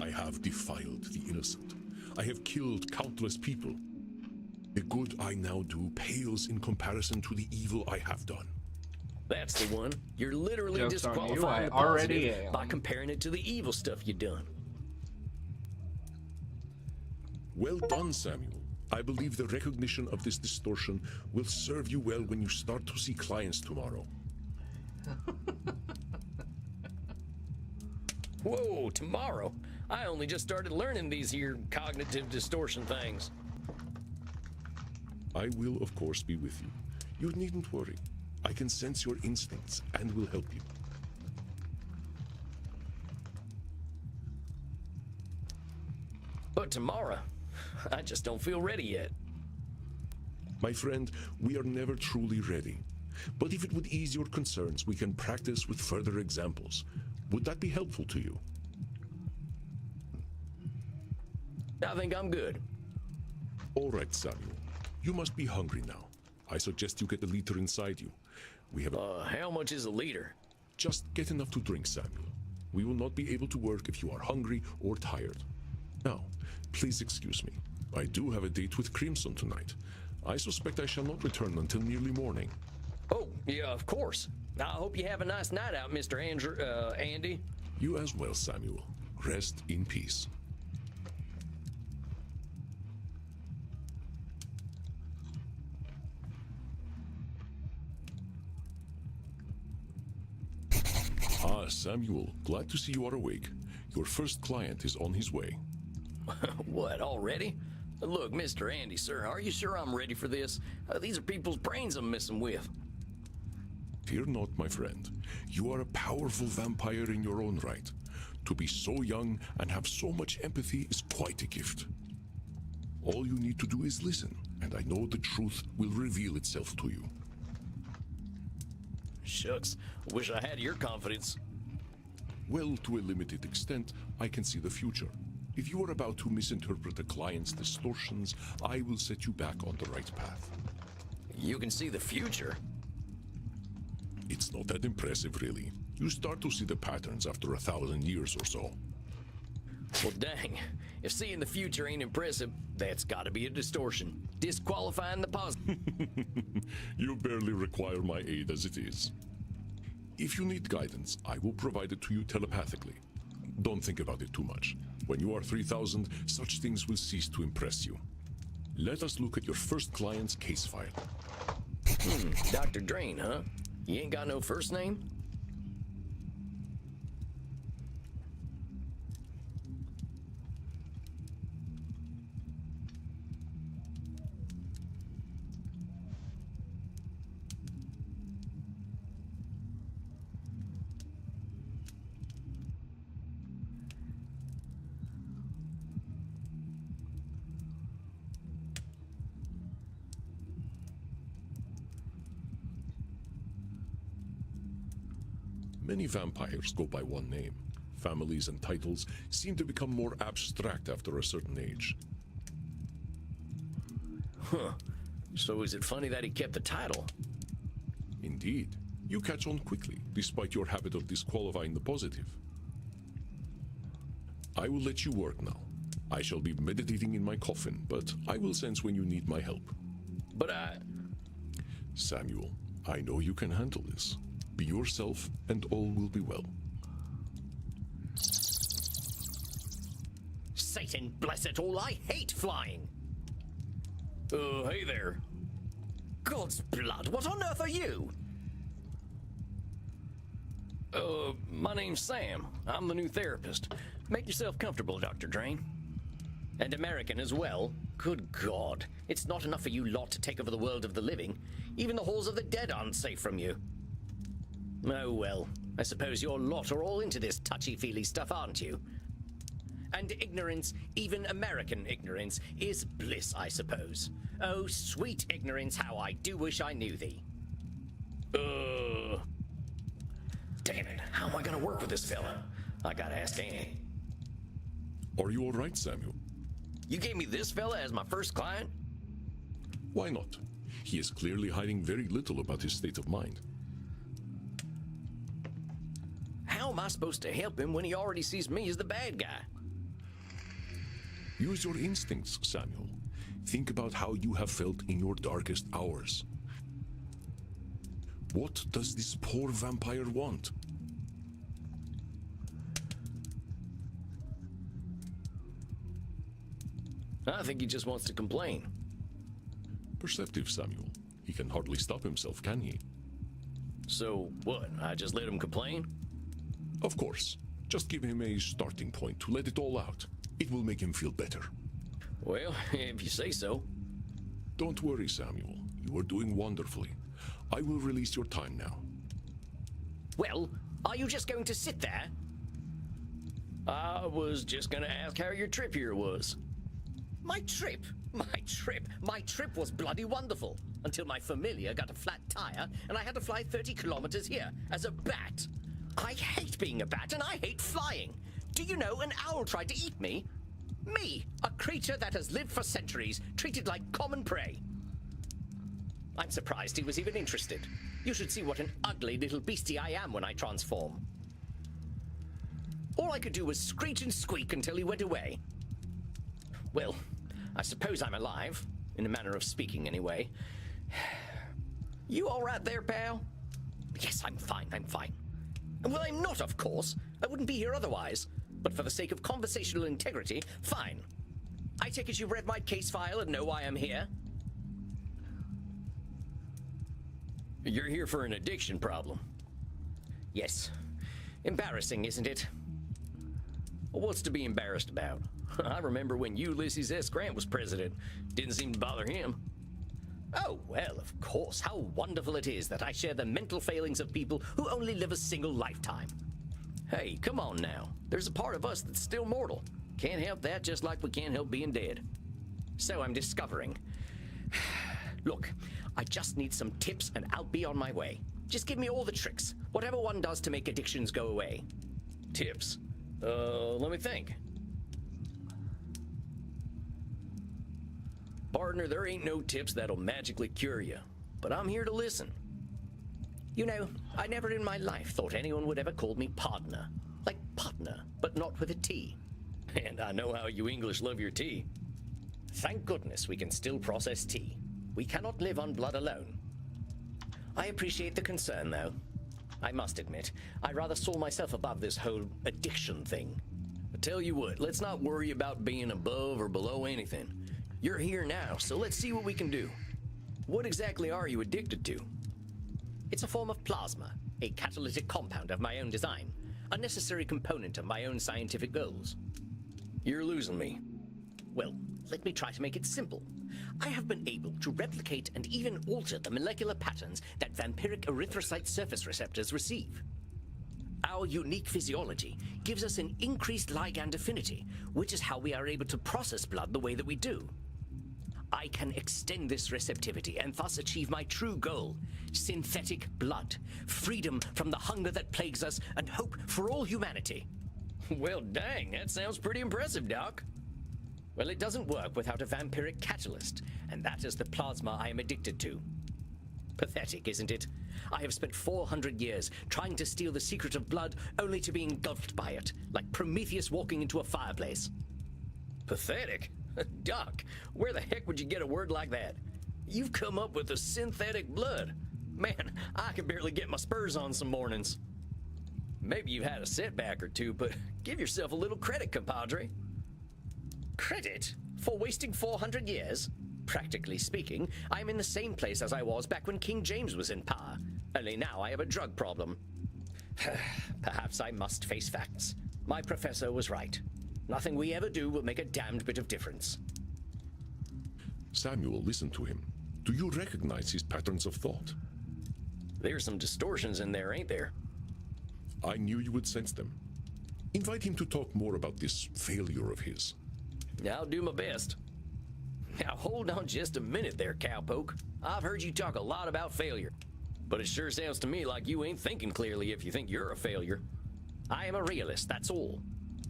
I have defiled the innocent. I have killed countless people. The good I now do pales in comparison to the evil I have done. That's the one. You're literally Joke's on you, disqualifying I the already positive am. by comparing it to the evil stuff you done. Well done, Samuel. I believe the recognition of this distortion will serve you well when you start to see clients tomorrow. Whoa, tomorrow? I only just started learning these here cognitive distortion things. I will, of course, be with you. You needn't worry. I can sense your instincts and will help you. But tomorrow, I just don't feel ready yet. My friend, we are never truly ready. But if it would ease your concerns, we can practice with further examples. Would that be helpful to you? I think I'm good. All right, Samuel. You must be hungry now. I suggest you get the liter inside you. We have How much is a liter? Just get enough to drink, Samuel. We will not be able to work if you are hungry or tired. Now, please excuse me. I do have a date with Crimson tonight. I suspect I shall not return until nearly morning. Oh, yeah, of course. I hope you have a nice night out, Mr. Andy. You as well, Samuel. Rest in peace. Ah, Samuel, glad to see you are awake. Your first client is on his way. What, already? Look, Mr. Andy, sir, are you sure I'm ready for this? These are people's brains I'm messing with. Fear not, my friend. You are a powerful vampire in your own right. To be so young and have so much empathy is quite a gift. All you need to do is listen, and I know the truth will reveal itself to you. Shucks, wish I had your confidence. Well, to a limited extent, I can see the future. If you are about to misinterpret a client's distortions, I will set you back on the right path. You can see the future? It's not that impressive, really. You start to see the patterns after 1,000 years or so. Well, dang. If seeing the future ain't impressive, that's gotta be a distortion. Disqualifying the positive. You barely require my aid as it is. If you need guidance, I will provide it to you telepathically. Don't think about it too much. When you are 3,000, such things will cease to impress you. Let us look at your first client's case file. Dr. Drain, huh? You ain't got no first name? Many vampires go by one name. Families and titles seem to become more abstract after a certain age. Huh. So is it funny that he kept the title? Indeed, you catch on quickly, despite your habit of disqualifying the positive. I will let you work now. I shall be meditating in my coffin, but I will sense when you need my help. But Samuel, I know you can handle this. Be yourself, and all will be well. Satan bless it all, I hate flying! Hey there. God's blood, what on earth are you? My name's Sam. I'm the new therapist. Make yourself comfortable, Dr. Drain. And American as well. Good God. It's not enough for you lot to take over the world of the living. Even the halls of the dead aren't safe from you. Oh well, I suppose your lot are all into this touchy-feely stuff, aren't you? And ignorance, even American ignorance, is bliss, I suppose. Oh, sweet ignorance, how I do wish I knew thee. Damn it, how am I gonna work with this fella? I gotta ask Annie. Are you all right, Samuel? You gave me this fella as my first client? Why not? He is clearly hiding very little about his state of mind. How am I supposed to help him when he already sees me as the bad guy? Use your instincts, Samuel. Think about how you have felt in your darkest hours. What does this poor vampire want? I think he just wants to complain. Perceptive, Samuel. He can hardly stop himself, can he? So, what, I just let him complain? Of course. Just give him a starting point to let it all out. It will make him feel better. Well, if you say so. Don't worry, Samuel. You are doing wonderfully. I will release your time now. Well, are you just going to sit there? I was just gonna ask how your trip here was. My trip? My trip was bloody wonderful. Until my familiar got a flat tire and I had to fly 30 kilometers here as a bat. I hate being a bat and I hate flying. Do you know an owl tried to eat me? Me, a creature that has lived for centuries, treated like common prey. I'm surprised he was even interested. You should see what an ugly little beastie I am when I transform. All I could do was screech and squeak until he went away. Well, I suppose I'm alive, in a manner of speaking anyway. You all right there, pal? Yes, I'm fine. Well, I'm not, of course. I wouldn't be here otherwise. But for the sake of conversational integrity, fine. I take it you've read my case file and know why I'm here? You're here for an addiction problem. Yes. Embarrassing, isn't it? What's to be embarrassed about? I remember when Ulysses S. Grant was president. Didn't seem to bother him. Oh, well, of course. How wonderful it is that I share the mental failings of people who only live a single lifetime. Hey, come on now. There's a part of us that's still mortal. Can't help that, just like we can't help being dead. So I'm discovering. Look, I just need some tips and I'll be on my way. Just give me all the tricks. Whatever one does to make addictions go away. Tips? Let me think. Partner, there ain't no tips that'll magically cure you, but I'm here to listen. You know, I never in my life thought anyone would ever call me partner. Like partner, but not with a T. And I know how you English love your tea. Thank goodness we can still process tea. We cannot live on blood alone. I appreciate the concern, though. I must admit, I rather saw myself above this whole addiction thing. I tell you what, let's not worry about being above or below anything. You're here now, so let's see what we can do. What exactly are you addicted to? It's a form of plasma, a catalytic compound of my own design, a necessary component of my own scientific goals. You're losing me. Well, let me try to make it simple. I have been able to replicate and even alter the molecular patterns that vampiric erythrocyte surface receptors receive. Our unique physiology gives us an increased ligand affinity, which is how we are able to process blood the way that we do. I can extend this receptivity and thus achieve my true goal: synthetic blood, freedom from the hunger that plagues us, and hope for all humanity. Well, dang, that sounds pretty impressive, Doc. Well, it doesn't work without a vampiric catalyst, and that is the plasma I am addicted to. Pathetic, isn't it? I have spent 400 years trying to steal the secret of blood, only to be engulfed by it, like Prometheus walking into a fireplace. Pathetic? Doc, where the heck would you get a word like that? You've come up with the synthetic blood. Man, I can barely get my spurs on some mornings. Maybe you've had a setback or two, but give yourself a little credit, compadre. Credit? For wasting 400 years? Practically speaking, I am in the same place as I was back when King James was in power. Only now I have a drug problem. Perhaps I must face facts. My professor was right. Nothing we ever do will make a damned bit of difference. Samuel, listen to him. Do you recognize his patterns of thought? There's some distortions in there, ain't there? I knew you would sense them. Invite him to talk more about this failure of his. I'll do my best. Now hold on just a minute there, cowpoke. I've heard you talk a lot about failure, but it sure sounds to me like you ain't thinking clearly if you think you're a failure. I am a realist, that's all.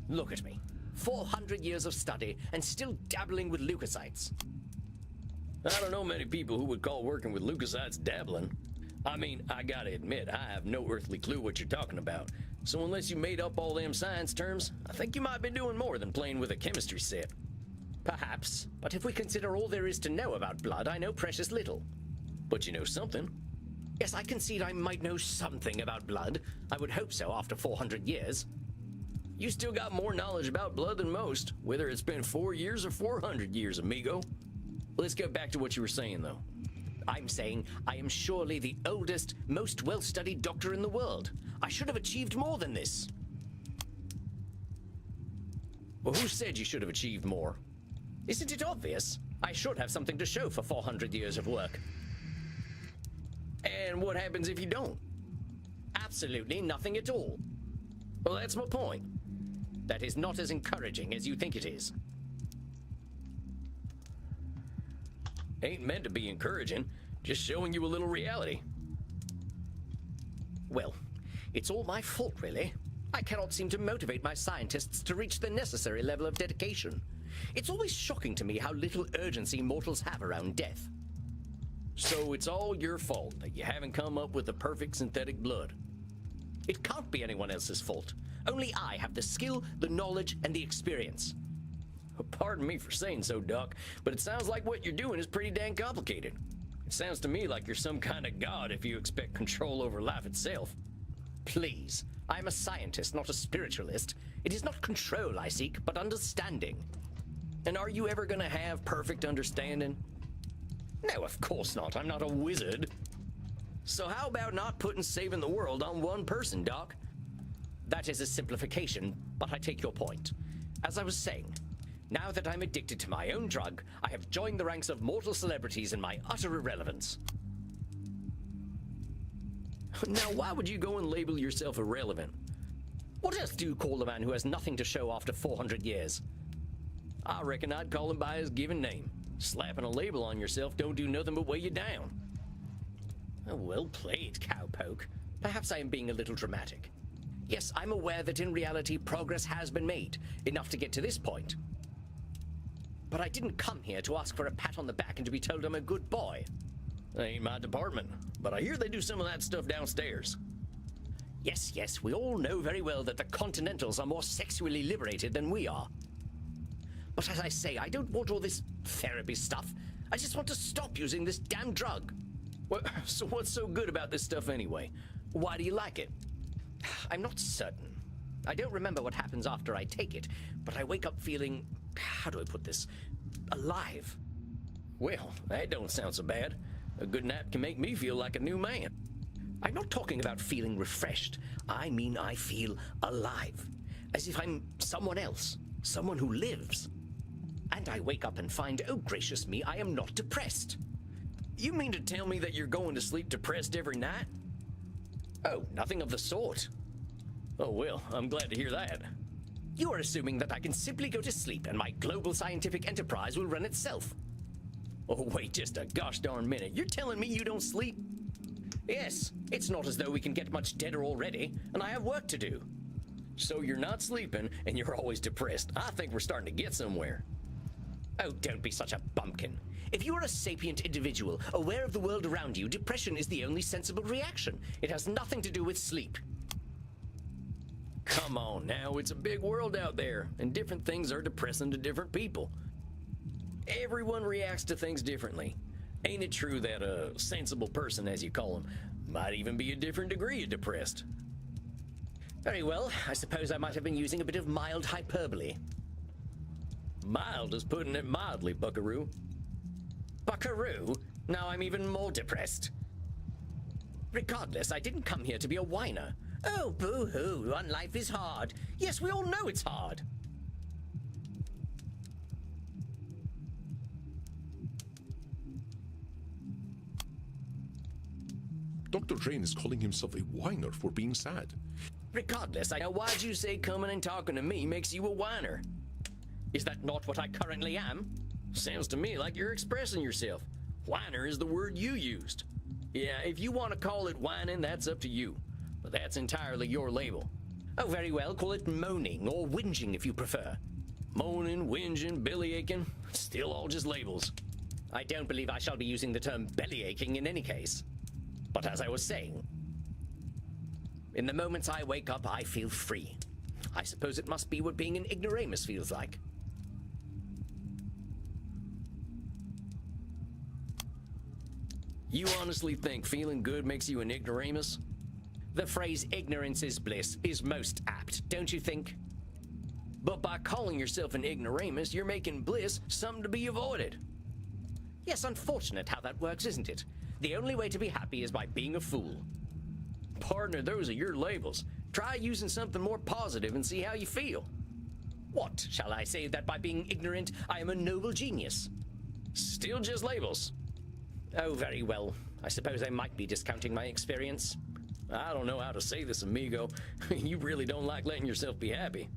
Look at me. 400 years of study and still dabbling with leukocytes. I don't know many people who would call working with leukocytes dabbling. I mean, I gotta admit, I have no earthly clue what you're talking about. So unless you made up all them science terms, I think you might be doing more than playing with a chemistry set. Perhaps, but if we consider all there is to know about blood, I know precious little. But you know something. Yes, I concede I might know something about blood. I would hope so after 400 years. You still got more knowledge about blood than most, whether it's been 4 years or 400 years, amigo. Let's get back to what you were saying, though. I'm saying I am surely the oldest, most well-studied doctor in the world. I should have achieved more than this. Well, who said you should have achieved more? Isn't it obvious? I should have something to show for 400 years of work. And what happens if you don't? Absolutely nothing at all. Well, that's my point. That is not as encouraging as you think it is. Ain't meant to be encouraging, just showing you a little reality. Well, it's all my fault, really. I cannot seem to motivate my scientists to reach the necessary level of dedication. It's always shocking to me how little urgency mortals have around death. So it's all your fault that you haven't come up with the perfect synthetic blood. It can't be anyone else's fault. Only I have the skill, the knowledge, and the experience. Pardon me for saying so, Doc, but it sounds like what you're doing is pretty dang complicated. It sounds to me like you're some kind of god if you expect control over life itself. Please, I'm a scientist, not a spiritualist. It is not control I seek, but understanding. And are you ever gonna have perfect understanding? No, of course not. I'm not a wizard. So how about not putting saving the world on one person, Doc? That is a simplification, but I take your point. As I was saying, now that I'm addicted to my own drug, I have joined the ranks of mortal celebrities in my utter irrelevance. Now, why would you go and label yourself irrelevant? What else do you call a man who has nothing to show after 400 years? I reckon I'd call him by his given name. Slapping a label on yourself don't do nothing but weigh you down. Oh, well played, cowpoke. Perhaps I am being a little dramatic. Yes, I'm aware that in reality progress has been made, enough to get to this point. But I didn't come here to ask for a pat on the back and to be told I'm a good boy. That ain't my department, but I hear they do some of that stuff downstairs. Yes, we all know very well that the Continentals are more sexually liberated than we are. But as I say, I don't want all this therapy stuff. I just want to stop using this damn drug. Well, so what's so good about this stuff anyway? Why do you like it? I'm not certain. I don't remember what happens after I take it, but I wake up feeling, how do I put this, alive. Well, that don't sound so bad. A good nap can make me feel like a new man. I'm not talking about feeling refreshed. I mean I feel alive. As if I'm someone else. Someone who lives. And I wake up and find, oh gracious me, I am not depressed. You mean to tell me that you're going to sleep depressed every night? Oh, nothing of the sort. Oh well, I'm glad to hear that. You are assuming that I can simply go to sleep and my global scientific enterprise will run itself. Oh wait just a gosh darn minute, you're telling me you don't sleep? Yes, it's not as though we can get much deader already, and I have work to do. So you're not sleeping, and you're always depressed. I think we're starting to get somewhere. Oh, don't be such a bumpkin. If you are a sapient individual, aware of the world around you, depression is the only sensible reaction. It has nothing to do with sleep. Come on now, it's a big world out there, and different things are depressing to different people. Everyone reacts to things differently. Ain't it true that a sensible person, as you call him, might even be a different degree of depressed? Very well, I suppose I might have been using a bit of mild hyperbole. Mild is putting it mildly, Buckaroo. Buckaroo? Now I'm even more depressed. Regardless, I didn't come here to be a whiner. Oh, boo-hoo, life is hard. Yes, we all know it's hard. Dr. Drain is calling himself a whiner for being sad. Regardless, I know why'd you say coming and talking to me makes you a whiner? Is that not what I currently am? Sounds to me like you're expressing yourself. Whiner is the word you used. Yeah, if you want to call it whining, that's up to you. But that's entirely your label. Oh, very well, call it moaning or whinging if you prefer. Moaning, whinging, bellyaching, still all just labels. I don't believe I shall be using the term bellyaching in any case. But as I was saying, in the moments I wake up, I feel free. I suppose it must be what being an ignoramus feels like. You honestly think feeling good makes you an ignoramus? The phrase ignorance is bliss is most apt, don't you think? But by calling yourself an ignoramus, you're making bliss something to be avoided. Yes, unfortunate how that works, isn't it? The only way to be happy is by being a fool. Partner, those are your labels. Try using something more positive and see how you feel. What, shall I say that by being ignorant, I am a noble genius? Still just labels. Oh, very well. I suppose I might be discounting my experience. I don't know how to say this, amigo. You really don't like letting yourself be happy.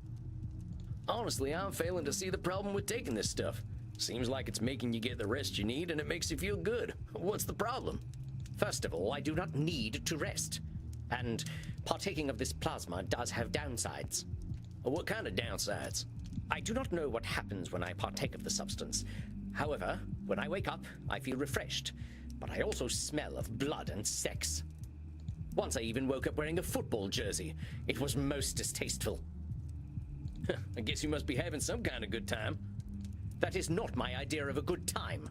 Honestly, I'm failing to see the problem with taking this stuff. Seems like it's making you get the rest you need and it makes you feel good. What's the problem? First of all, I do not need to rest. And partaking of this plasma does have downsides. What kind of downsides? I do not know what happens when I partake of the substance. However, when I wake up, I feel refreshed. But I also smell of blood and sex. Once I even woke up wearing a football jersey. It was most distasteful. I guess you must be having some kind of good time. That is not my idea of a good time.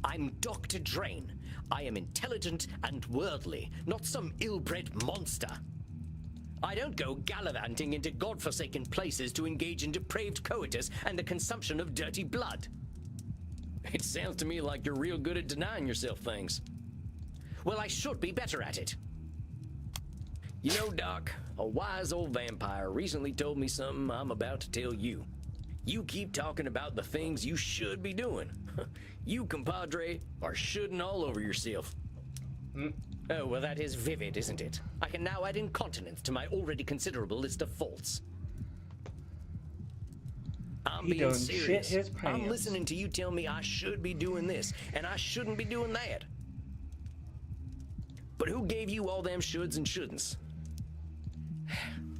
I'm Dr. Drain. I am intelligent and worldly, not some ill-bred monster. I don't go gallivanting into godforsaken places to engage in depraved coitus and the consumption of dirty blood. It sounds to me like you're real good at denying yourself things. Well, I should be better at it. You know, Doc, a wise old vampire recently told me something I'm about to tell you. You keep talking about the things you should be doing. You, compadre, are shoulding all over yourself. Oh, well, that is vivid, isn't it? I can now add incontinence to my already considerable list of faults. I'm He being done serious. shit his I'm pants. listening to you tell me I should be doing this, and I shouldn't be doing that. But who gave you all them shoulds and shouldn'ts?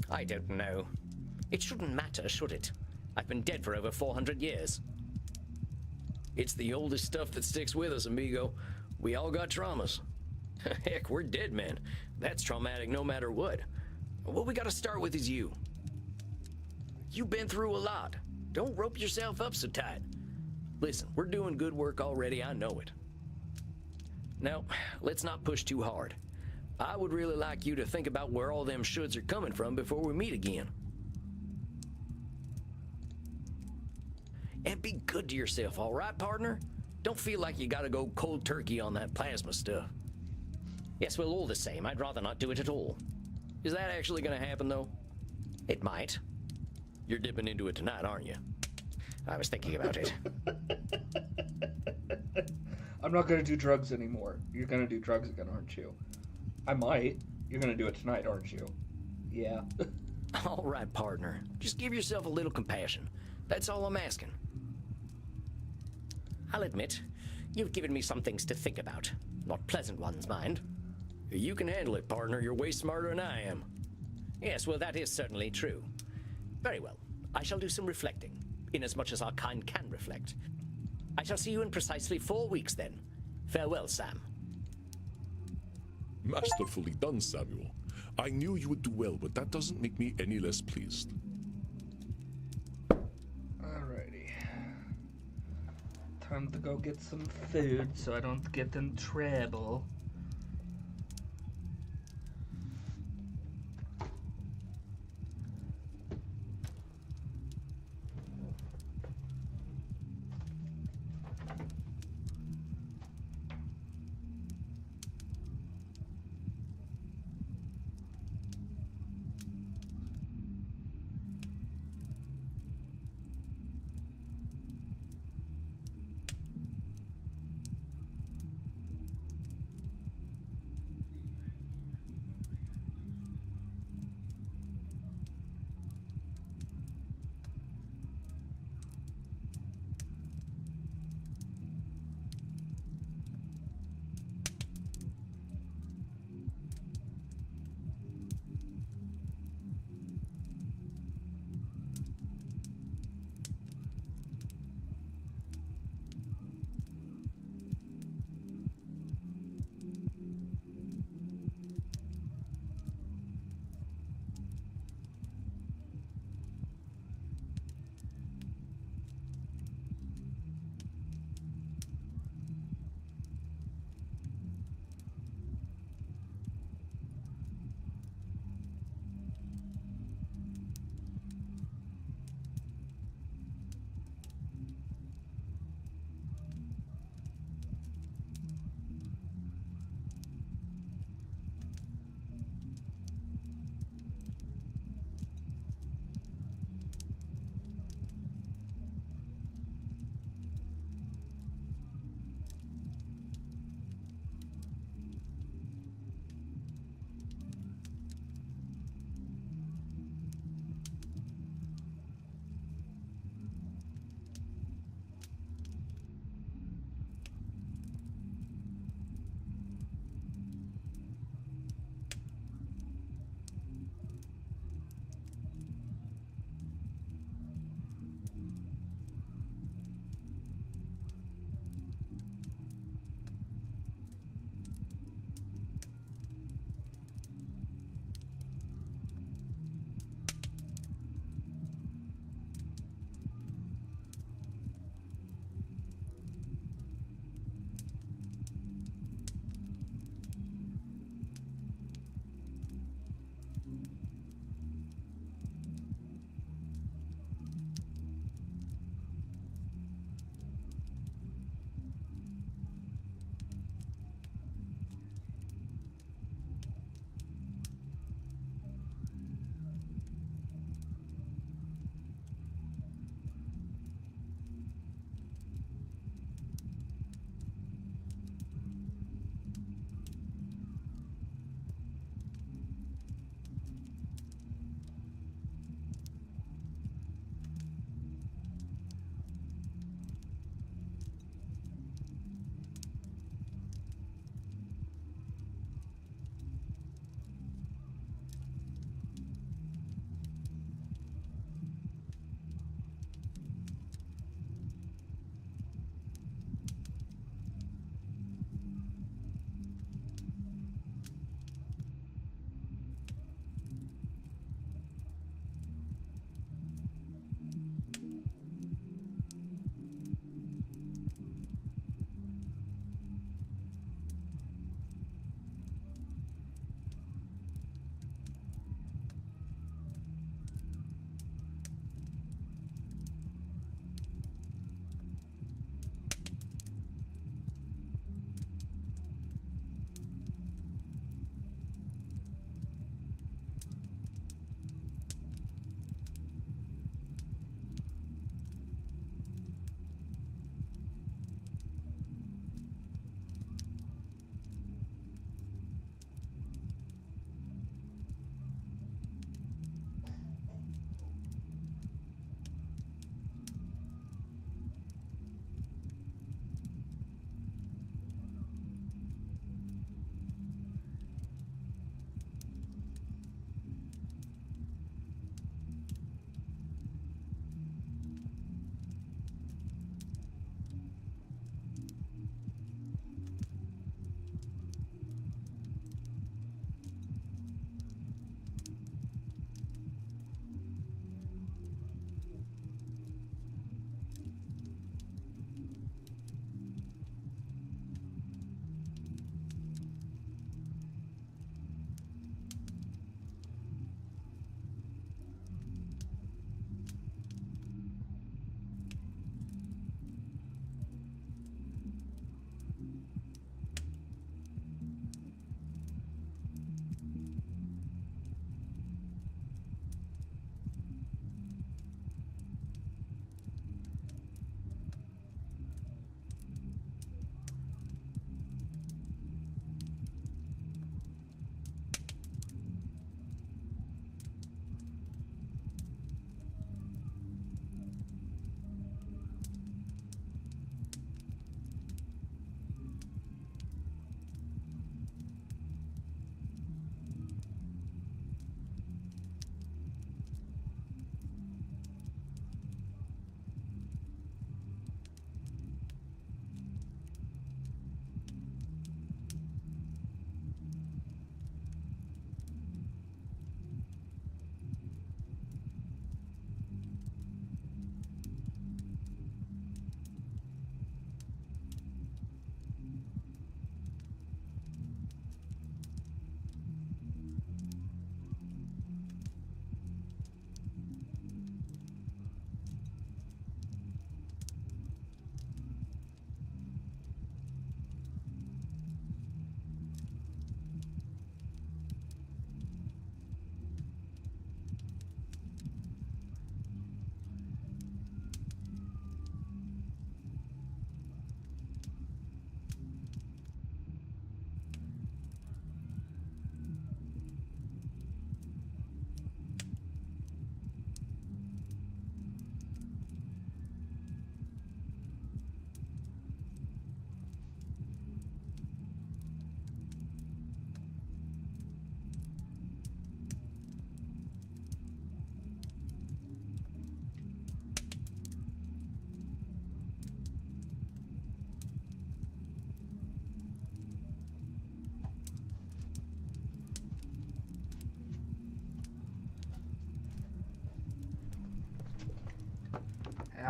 I don't know. It shouldn't matter, should it? I've been dead for over 400 years. It's the oldest stuff that sticks with us, amigo. We all got traumas. Heck, we're dead men. That's traumatic no matter what. What we gotta start with is you. You've been through a lot. Don't rope yourself up so tight. Listen, we're doing good work already, I know it. Now, let's not push too hard. I would really like you to think about where all them shoulds are coming from before we meet again. And be good to yourself, all right, partner? Don't feel like you gotta go cold turkey on that plasma stuff. Yes, well, all the same, I'd rather not do it at all. Is that actually gonna happen, though? It might. You're dipping into it tonight, aren't you? I was thinking about it. I'm not gonna do drugs anymore. You're gonna do drugs again, aren't you? I might. You're gonna do it tonight, aren't you? Yeah. All right, partner. Just give yourself a little compassion. That's all I'm asking. I'll admit, you've given me some things to think about. Not pleasant ones, mind. You can handle it, partner. You're way smarter than I am. Yes, well, that is certainly true. Very well. I shall do some reflecting, inasmuch as our kind can reflect. I shall see you in precisely 4 weeks, then. Farewell, Sam. Masterfully done, Samuel. I knew you would do well, but that doesn't make me any less pleased. Alrighty. Time to go get some food so I don't get in trouble.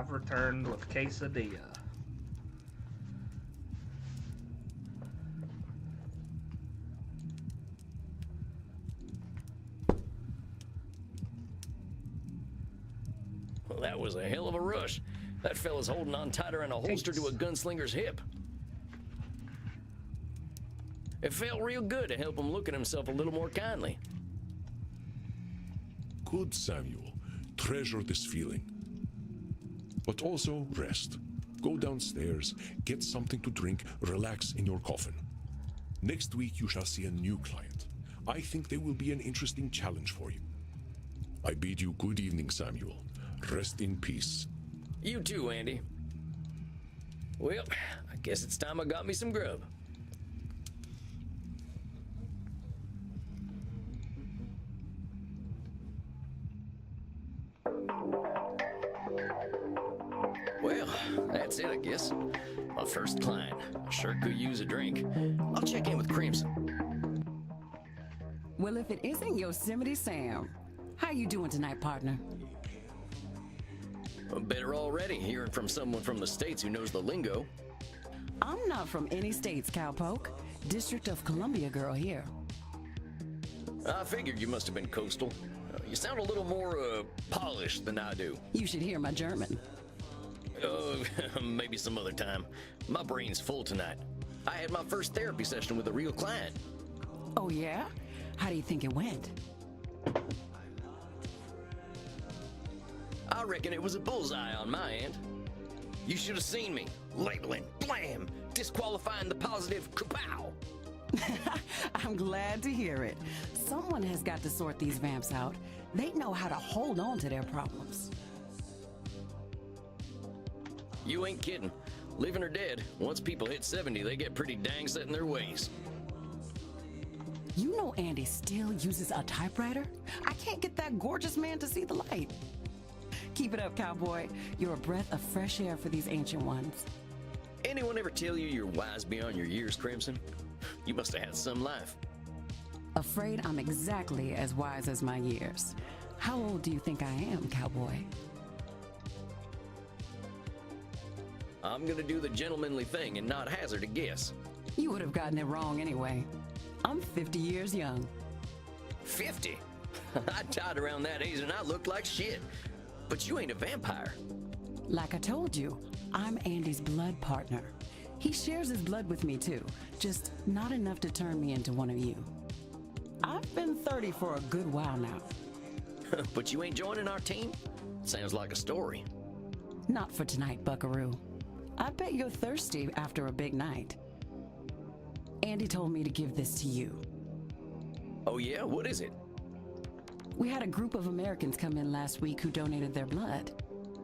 have returned with quesadilla. Well, that was a hell of a rush. That fella's holding on tighter than a holster to a gunslinger's hip. It felt real good to help him look at himself a little more kindly. Good, Samuel. Treasure this feeling. But also rest. Go downstairs, get something to drink, relax in your coffin. Next week you shall see a new client. I think they will be an interesting challenge for you. I bid you good evening, Samuel. Rest in peace. You too, Andy. Well, I guess it's time I got me some grub. Well, that's it, I guess. My first client. I sure could use a drink. I'll check in with Crimson. Well, if it isn't Yosemite Sam, how you doing tonight, partner? Better already, hearing from someone from the States who knows the lingo. I'm not from any states, cowpoke. District of Columbia girl here. I figured you must have been coastal. You sound a little more, polished than I do. You should hear my German. Maybe some other time. My brain's full tonight. I had my first therapy session with a real client. Oh, yeah? How do you think it went? I reckon it was a bullseye on my end. You should have seen me. Labeling, blam, disqualifying the positive, kapow. I'm glad to hear it. Someone has got to sort these vamps out. They know how to hold on to their problems. You ain't kidding. Living or dead, once people hit 70, they get pretty dang set in their ways. You know Andy still uses a typewriter? I can't get that gorgeous man to see the light. Keep it up, cowboy. You're a breath of fresh air for these ancient ones. Anyone ever tell you you're wise beyond your years, Crimson? You must have had some life. Afraid I'm exactly as wise as my years. How old do you think I am, cowboy? I'm gonna do the gentlemanly thing and not hazard a guess. You would have gotten it wrong anyway. I'm 50 years young. 50? I died around that age and I looked like shit. But you ain't a vampire. Like I told you, I'm Andy's blood partner. He shares his blood with me too, just not enough to turn me into one of you. I've been 30 for a good while now. But you ain't joining our team? Sounds like a story. Not for tonight, buckaroo. I bet you're thirsty after a big night. Andy told me to give this to you. Oh yeah? What is it? We had a group of Americans come in last week who donated their blood.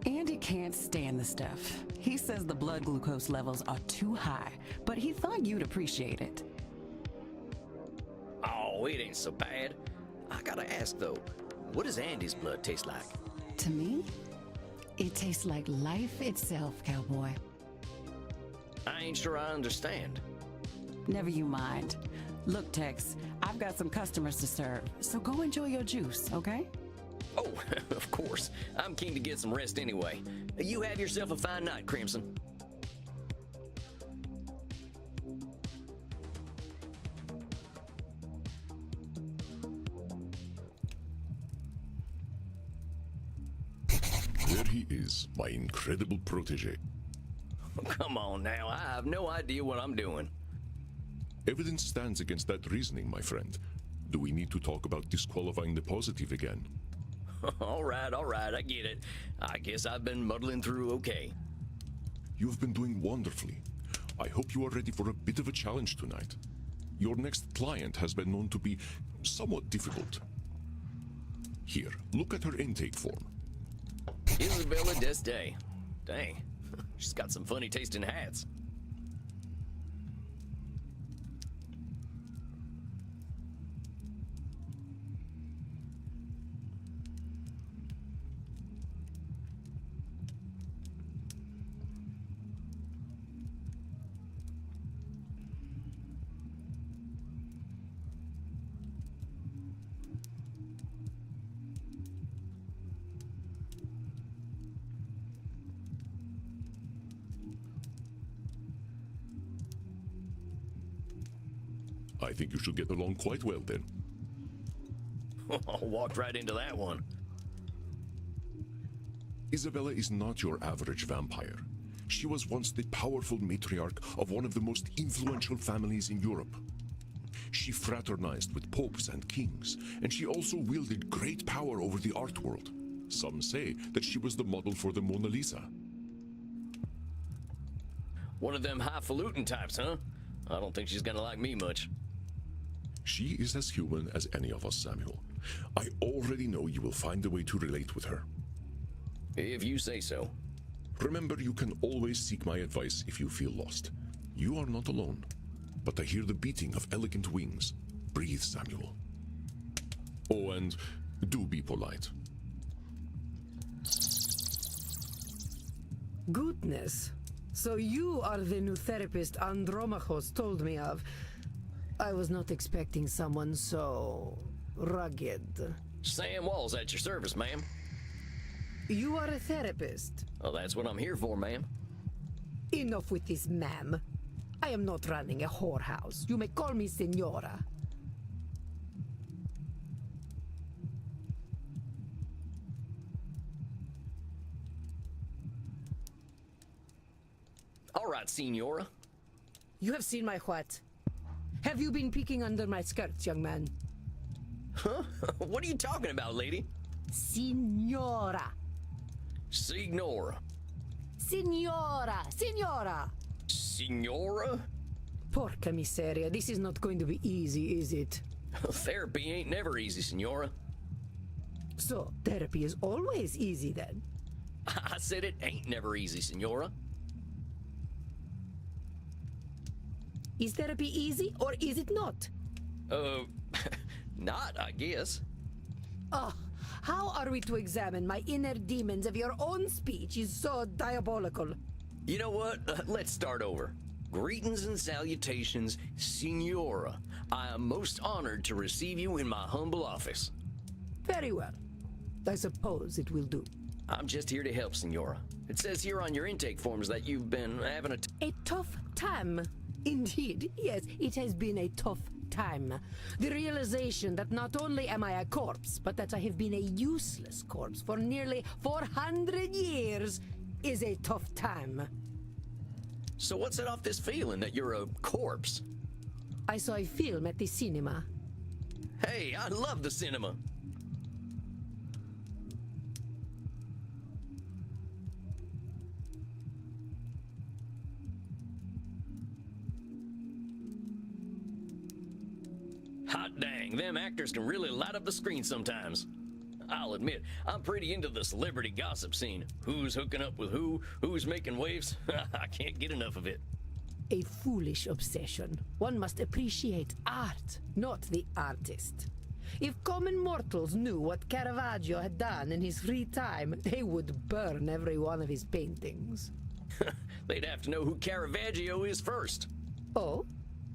Andy can't stand the stuff. He says the blood glucose levels are too high, but he thought you'd appreciate it. Oh, it ain't so bad. I gotta ask though, what does Andy's blood taste like? To me, it tastes like life itself, cowboy. I ain't sure I understand. Never you mind. Look, Tex, I've got some customers to serve, so go enjoy your juice, okay? Oh, of course. I'm keen to get some rest anyway. You have yourself a fine night, Crimson. There he is, my incredible protege. Come on now, I have no idea what I'm doing. Evidence stands against that reasoning, my friend. Do we need to talk about disqualifying the positive again? All right, I get it. I guess I've been muddling through okay. You've been doing wonderfully. I hope you are ready for a bit of a challenge tonight. Your next client has been known to be somewhat difficult. Here, look at her intake form. Isabella Deste. Dang, she's got some funny tasting hats. I think you should get along quite well then. Walked right into that one. Isabella is not your average vampire. She was once the powerful matriarch of one of the most influential families in Europe. She fraternized with popes and kings, and she also wielded great power over the art world. Some say that she was the model for the Mona Lisa. One of them highfalutin types, huh? I don't think she's gonna like me much. She is as human as any of us, Samuel. I already know you will find a way to relate with her. If you say so. Remember, you can always seek my advice if you feel lost. You are not alone. But I hear the beating of elegant wings. Breathe, Samuel. Oh, and do be polite. Goodness. So you are the new therapist Andromachos told me of. I was not expecting someone so rugged. Sam Walls at your service, ma'am. You are a therapist. Well, that's what I'm here for, ma'am. Enough with this, ma'am. I am not running a whorehouse. You may call me Senora. All right, Senora. You have seen my what? Have you been peeking under my skirts, young man? Huh? What are you talking about, lady? Signora. Signora. Signora. Signora. Signora? Porca miseria, this is not going to be easy, is it? Therapy ain't never easy, Senora. So, therapy is always easy then? I said it ain't never easy, Senora. Is therapy easy or is it not? Not, I guess. Oh, how are we to examine my inner demons if your own speech is so diabolical? You know what? Let's start over. Greetings and salutations, Senora. I am most honored to receive you in my humble office. Very well. I suppose it will do. I'm just here to help, Senora. It says here on your intake forms that you've been having A tough time. Indeed, yes, it has been a tough time. The realization that not only am I a corpse, but that I have been a useless corpse for nearly 400 years is a tough time. So what set off this feeling that you're a corpse? I saw a film at the cinema. Hey, I love the cinema. Hot dang, them actors can really light up the screen sometimes. I'll admit, I'm pretty into the celebrity gossip scene. Who's hooking up with who, who's making waves. I can't get enough of it. A foolish obsession. One must appreciate art, not the artist. If common mortals knew what Caravaggio had done in his free time, they would burn every one of his paintings. They'd have to know who Caravaggio is first. Oh?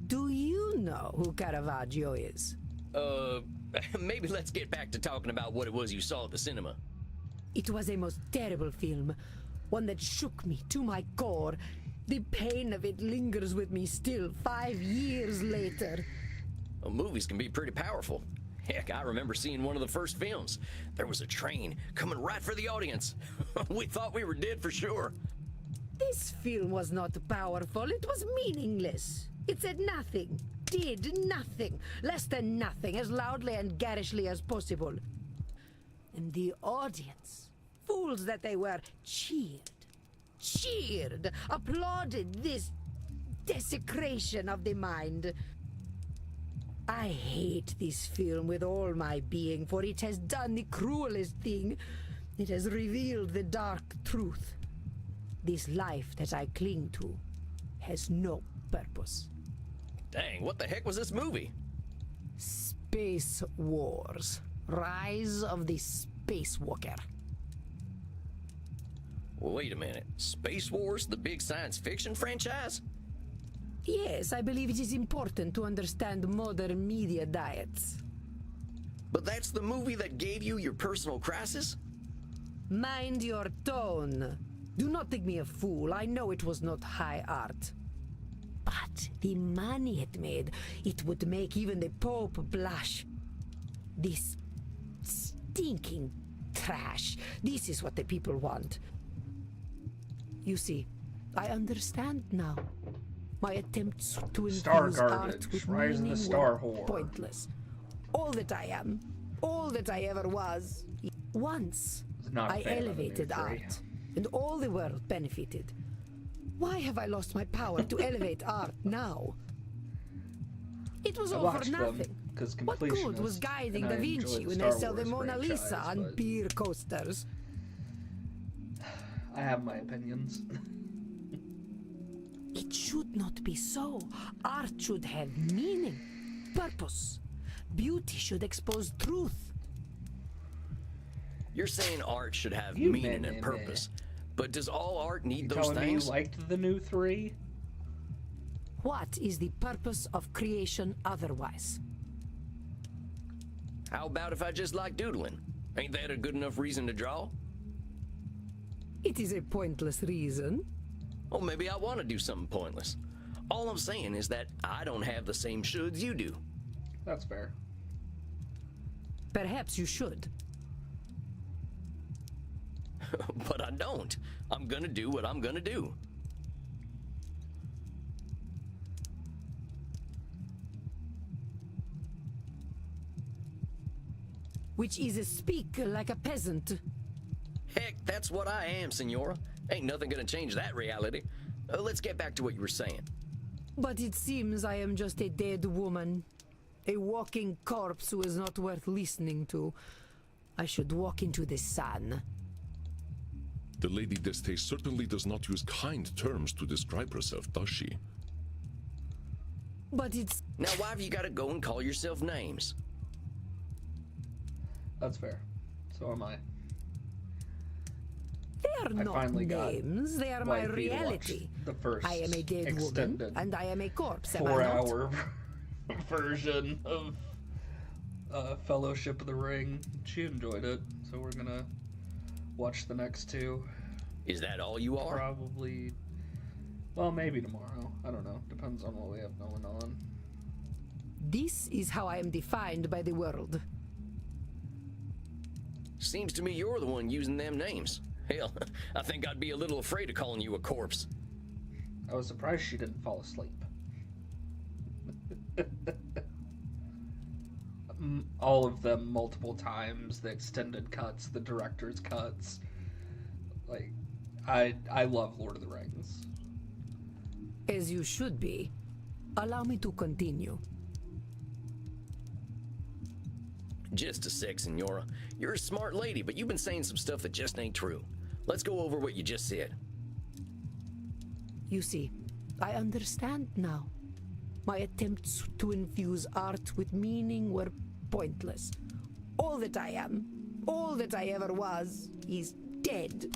Do you know who Caravaggio is? Maybe let's get back to talking about what it was you saw at the cinema. It was a most terrible film, one that shook me to my core. The pain of it lingers with me still 5 years later. Well, movies can be pretty powerful. Heck, I remember seeing one of the first films. There was a train coming right for the audience. We thought we were dead for sure. This film was not powerful, it was meaningless. It said nothing, did nothing, less than nothing, as loudly and garishly as possible. And the audience, fools that they were, cheered, applauded this desecration of the mind. I hate this film with all my being, for it has done the cruelest thing. It has revealed the dark truth. This life that I cling to has no purpose. Dang, what the heck was this movie? Space Wars. Rise of the Spacewalker. Wait a minute. Space Wars, the big science fiction franchise? Yes, I believe it is important to understand modern media diets. But that's the movie that gave you your personal crisis? Mind your tone. Do not think me a fool. I know it was not high art. But the money it made, it would make even the Pope blush. This stinking trash. This is what the people want. You see, I understand now. My attempts to Star infuse art garbage. with Rise of the meaning Star were Whore. pointless. All that I am, all that I ever was. Once, Not a I fan of the new elevated 3. art, and all the world benefited. Why have I lost my power to elevate art now? It was I all for watched them, nothing. 'cause What good was completionist, guiding and Da I enjoy Vinci the when Star they sell the Wars Mona Lisa franchise, on but- beer coasters? I have my opinions. It should not be so. Art should have meaning, purpose. Beauty should expose truth. You're saying art should have You meaning meh, and meh, purpose. But does all art need You those telling me you things? liked the new 3? What is the purpose of creation otherwise? How about if I just like doodling? Ain't that a good enough reason to draw? It is a pointless reason. Or maybe I want to do something pointless. All I'm saying is that I don't have the same shoulds you do. That's fair. Perhaps you should. But I don't. I'm gonna do what I'm gonna do. Which is speak like a peasant. Heck, that's what I am, Senora. Ain't nothing gonna change that reality. Let's get back to what you were saying. But it seems I am just a dead woman. A walking corpse who is not worth listening to. I should walk into the sun. The Lady d'Este certainly does not use kind terms to describe herself, does she? But it's... Now, why have you gotta go and call yourself names? That's fair. So am I. They are I not finally got names, they are my wifey to watch reality. the first I am a dead woman, extended and I am a corpse, am I not? 4-hour version of Fellowship of the Ring. She enjoyed it, so we're gonna watch the next 2. Is that all you are? Probably, well, maybe tomorrow. I don't know. Depends on what we have going on. This is how I am defined by the world. Seems to me you're the one using them names. Hell, I think I'd be a little afraid of calling you a corpse. I was surprised she didn't fall asleep. All of them multiple times, the extended cuts, the director's cuts. Like, I love Lord of the Rings. As you should be. Allow me to continue. Just a sec, Senora. You're a smart lady, but you've been saying some stuff that just ain't true. Let's go over what you just said. You see, I understand now. My attempts to infuse art with meaning were pointless. All that I am, all that I ever was, is dead.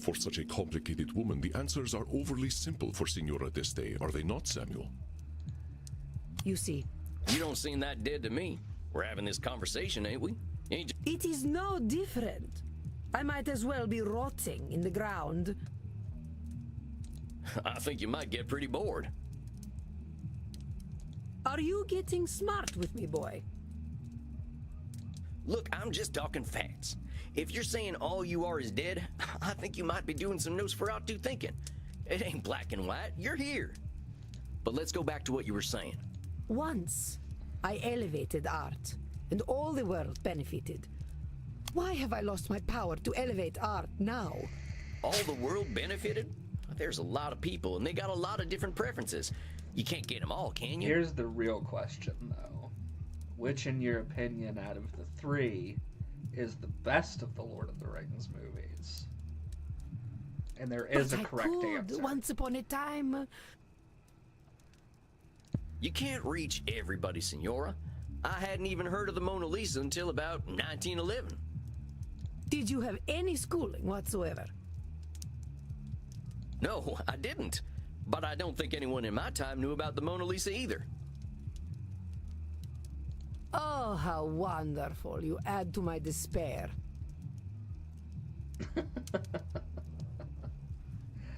For such a complicated woman, the answers are overly simple for Signora d'Este, are they not, Samuel? You see, You don't seem that dead to me. We're having this conversation, ain't we? Ain't it is no different. I might as well be rotting in the ground. I think you might get pretty bored. Are you getting smart with me, boy? Look, I'm just talking facts. If you're saying all you are is dead, I think you might be doing some Nosferatu thinking. It ain't black and white. You're here. But let's go back to what you were saying. Once, I elevated art, and all the world benefited. Why have I lost my power to elevate art now? All the world benefited? There's a lot of people, and they got a lot of different preferences. You can't get them all, can you? Here's the real question, though. Which, in your opinion, out of the 3, is the best of the Lord of the Rings movies? And there is But a correct I could, answer. once upon a time. You can't reach everybody, Senora. I hadn't even heard of the Mona Lisa until about 1911. Did you have any schooling whatsoever? No, I didn't. But I don't think anyone in my time knew about the Mona Lisa either. Oh, how wonderful. You add to my despair.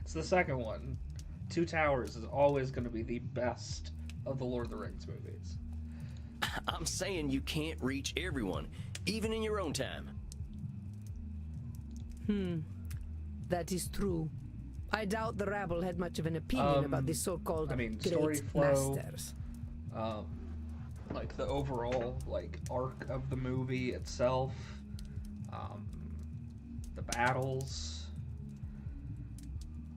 It's the second one. Two Towers is always going to be the best of the Lord of the Rings movies. I'm saying you can't reach everyone, even in your own time. That is true. I doubt the rabble had much of an opinion about the so-called story great flow, masters. like the overall like arc of the movie itself, the battles,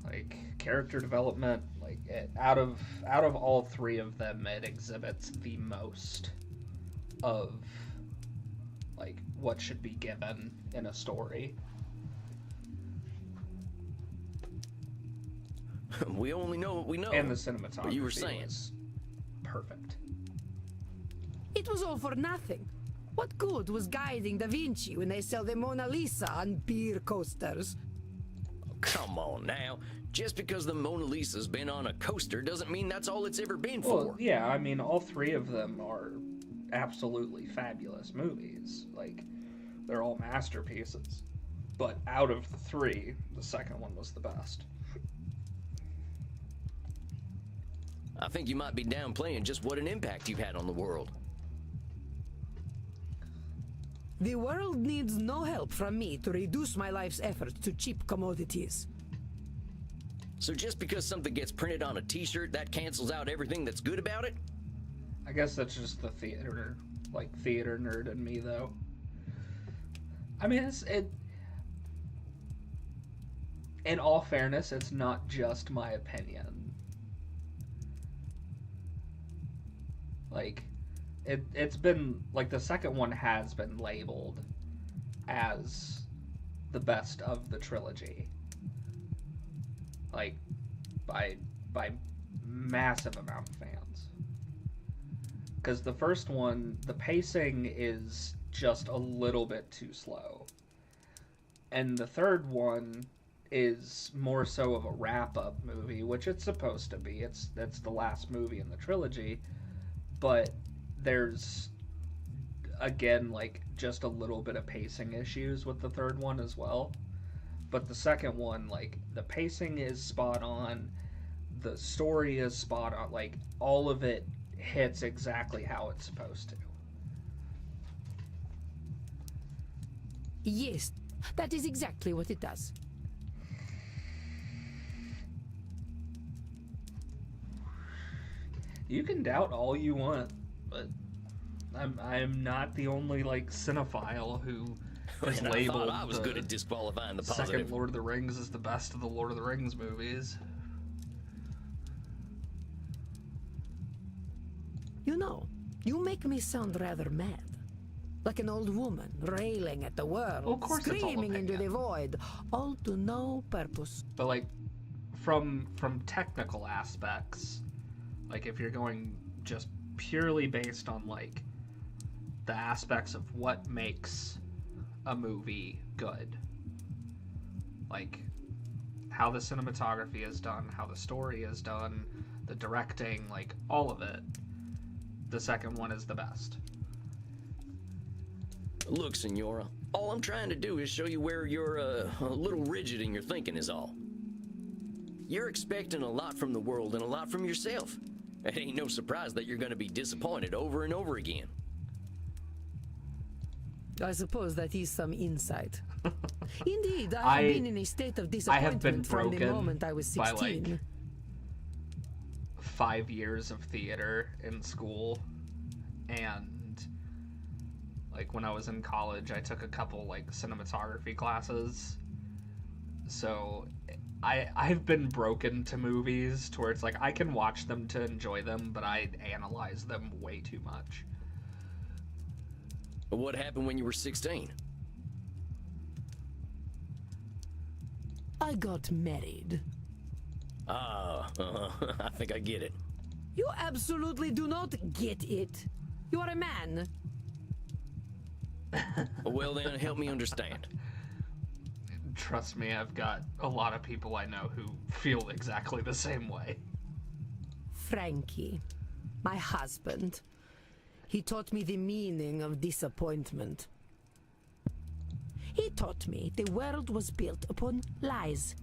like character development, like out of all three of them, it exhibits the most of like what should be given in a story. We only know what we know. And the cinematography But you were saying was perfect. It was all for nothing. What good was guiding Da Vinci when they sell the Mona Lisa on beer coasters? Come on now. Just because the Mona Lisa's been on a coaster doesn't mean that's all it's ever been for. Well, yeah, I mean, all three of them are absolutely fabulous movies. Like, they're all masterpieces. But out of the three, the second one was the best. I think you might be downplaying just what an impact you've had on the world. The world needs no help from me to reduce my life's efforts to cheap commodities. So just because something gets printed on a t-shirt, that cancels out everything that's good about it? I guess that's just the theater nerd in me, though. I mean, in all fairness, it's not just my opinion. Like, it's been, like, the second one has been labeled as the best of the trilogy. Like, by massive amount of fans. Because the first one, the pacing is just a little bit too slow. And the third one is more so of a wrap-up movie, which it's supposed to be. It's the last movie in the trilogy. But there's, again, like, just a little bit of pacing issues with the third one as well. But the second one, like, the pacing is spot on, the story is spot on, like, all of it hits exactly how it's supposed to. Yes, that is exactly what it does. You can doubt all you want, but I'm not the only, like, cinephile who has And labeled I was good at disqualifying the second positive. Lord of the Rings as the best of the Lord of the Rings movies. You know, you make me sound rather mad. Like an old woman railing at the world, Well, of course it's all screaming into the opinion. void, all to no purpose. But, like, from technical aspects, like, if you're going just purely based on, like, the aspects of what makes a movie good, like how the cinematography is done, how the story is done, the directing, like, all of it, the second one is the best. Look, Senora, all I'm trying to do is show you where you're a little rigid in your thinking is all. You're expecting a lot from the world and a lot from yourself. It ain't no surprise that you're going to be disappointed over and over again. I suppose that is some insight. Indeed, I have been in a state of disappointment from the broken moment I was by, 16. like, 5 years of theater in school, and, like, when I was in college, I took a couple, like, cinematography classes. So I've been broken to movies to where it's like I can watch them to enjoy them, but I analyze them way too much. What happened when you were 16? I got married. I think I get it. You absolutely do not get it. You are a man. Well then, help me understand. Trust me, I've got a lot of people I know who feel exactly the same way. Frankie, my husband. He taught me the meaning of disappointment. He taught me the world was built upon lies.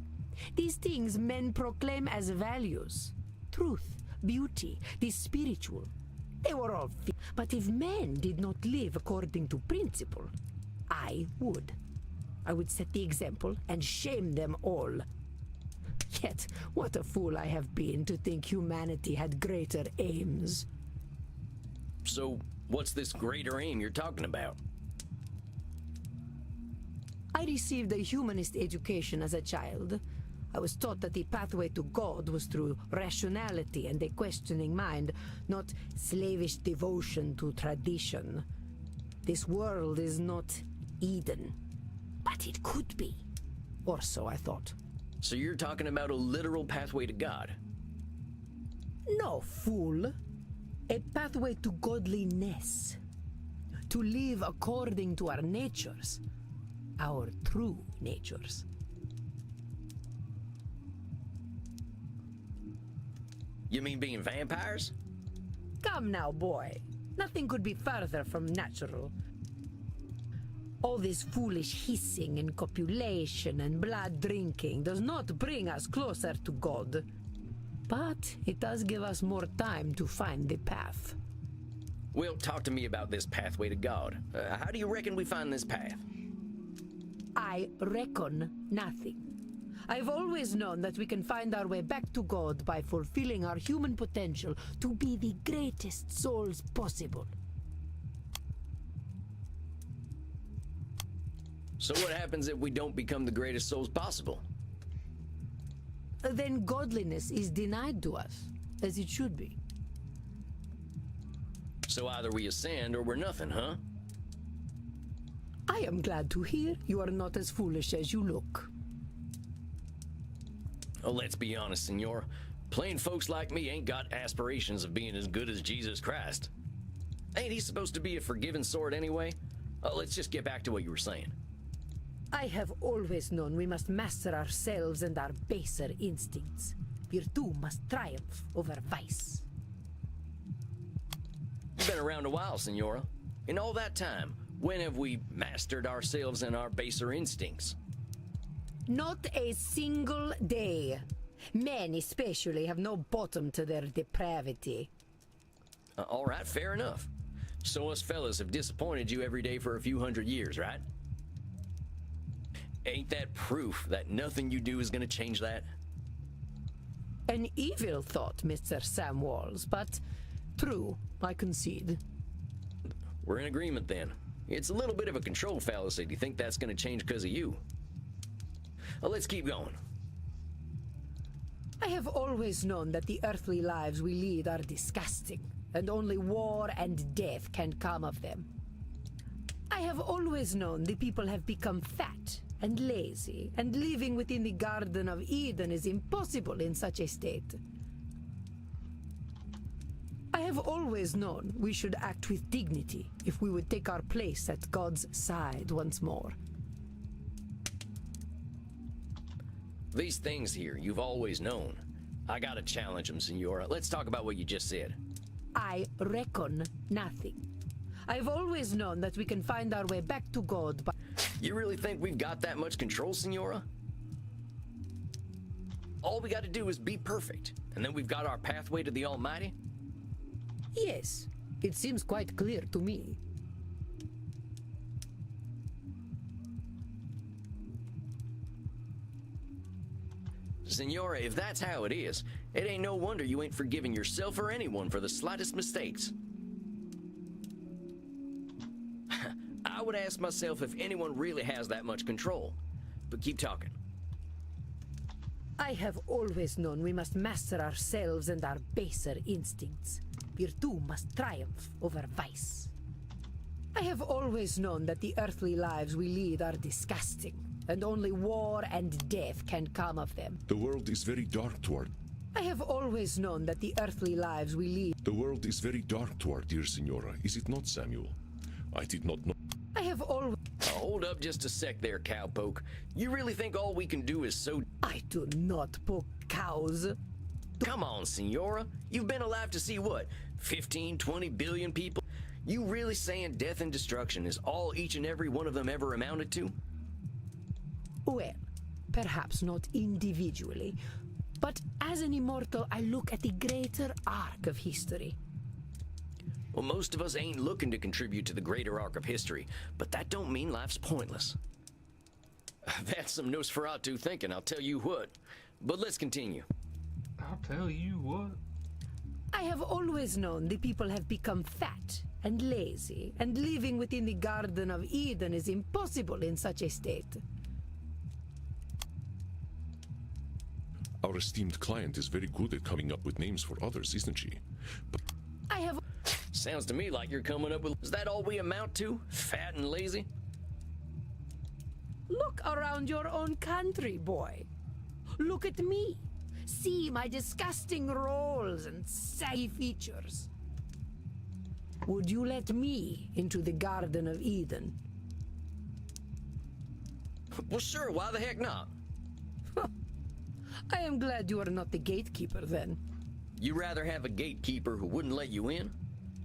These things men proclaim as values. Truth, beauty, the spiritual. They were all but if men did not live according to principle, I would. I would set the example and shame them all. Yet, what a fool I have been to think humanity had greater aims. So, what's this greater aim you're talking about? I received a humanist education as a child. I was taught that the pathway to God was through rationality and a questioning mind, not slavish devotion to tradition. This world is not Eden, but it could be. Or so I thought. So you're talking about a literal pathway to God? No, fool. A pathway to godliness. To live according to our natures. Our true natures. You mean being vampires? Come now, boy. Nothing could be further from natural. All this foolish hissing and copulation and blood drinking does not bring us closer to God. But it does give us more time to find the path. Well, talk to me about this pathway to God. How do you reckon we find this path? I reckon nothing. I've always known that we can find our way back to God by fulfilling our human potential to be the greatest souls possible. So what happens if we don't become the greatest souls possible? Then godliness is denied to us, as it should be. So either we ascend or we're nothing, huh? I am glad to hear you are not as foolish as you look. Oh, let's be honest, Senor. Plain folks like me ain't got aspirations of being as good as Jesus Christ. Ain't he supposed to be a forgiving sort anyway? Let's just get back to what you were saying. I have always known we must master ourselves and our baser instincts. Virtue must triumph over vice. You've been around a while, Senora. In all that time, when have we mastered ourselves and our baser instincts? Not a single day. Men especially have no bottom to their depravity. All right, fair enough. So us fellas have disappointed you every day for a few hundred years, right? Ain't that proof that nothing you do is gonna change that? An evil thought, Mr. Sam Walls, but true, I concede. We're in agreement then. It's a little bit of a control fallacy to think that's gonna change because of you. Let's keep going. I have always known that the earthly lives we lead are disgusting, and only war and death can come of them. I have always known the people have become fat and lazy, and living within the Garden of Eden is impossible in such a state. I have always known we should act with dignity if we would take our place at God's side once more. These things here you've always known. I gotta challenge them, Senora. Let's talk about what you just said. I reckon nothing. I've always known that we can find our way back to God by... You really think we've got that much control, Senora? All we gotta do is be perfect, and then we've got our pathway to the Almighty? Yes, it seems quite clear to me. Senora, if that's how it is, it ain't no wonder you ain't forgiving yourself or anyone for the slightest mistakes. I would ask myself if anyone really has that much control. But keep talking. I have always known we must master ourselves and our baser instincts. Virtue must triumph over vice. I have always known that the earthly lives we lead are disgusting, and only war and death can come of them. The world is very dark toward. I have always known that the earthly lives we lead... The world is very dark toward, dear Senora, is it not, Samuel? I did not know. I have always... Hold up just a sec there, cowpoke. You really think all we can do is so... I do not poke cows. Come on, Senora. You've been alive to see what? 15, 20 billion people? You really saying death and destruction is all each and every one of them ever amounted to? Well, perhaps not individually, but as an immortal, I look at the greater arc of history. Well, most of us ain't looking to contribute to the greater arc of history, but that don't mean life's pointless. That's some Nosferatu thinking, I'll tell you what. But let's continue. I'll tell you what. I have always known the people have become fat and lazy, and living within the Garden of Eden is impossible in such a state. Our esteemed client is very good at coming up with names for others, isn't she? But I have... Sounds to me like you're coming up with... Is that all we amount to? Fat and lazy? Look around your own country, boy. Look at me. See my disgusting rolls and saggy features. Would you let me into the Garden of Eden? Well, sure, why the heck not? I am glad you are not the gatekeeper, then. You rather have a gatekeeper who wouldn't let you in?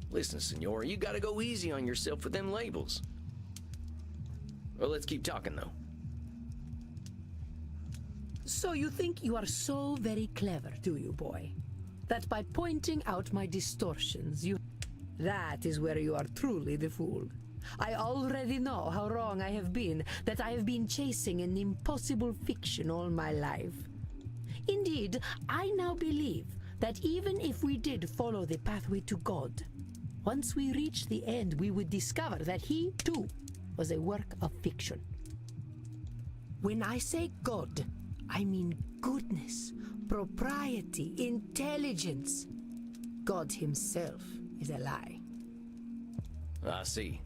Listen, Senora, you gotta go easy on yourself with them labels. Well, let's keep talking, though. So you think you are so very clever, do you, boy? That by pointing out my distortions, you... That is where you are truly the fool. I already know how wrong I have been, that I have been chasing an impossible fiction all my life. Indeed, I now believe that even if we did follow the pathway to God, once we reached the end, we would discover that he, too, was a work of fiction. When I say God, I mean goodness, propriety, intelligence. God himself is a lie. I see.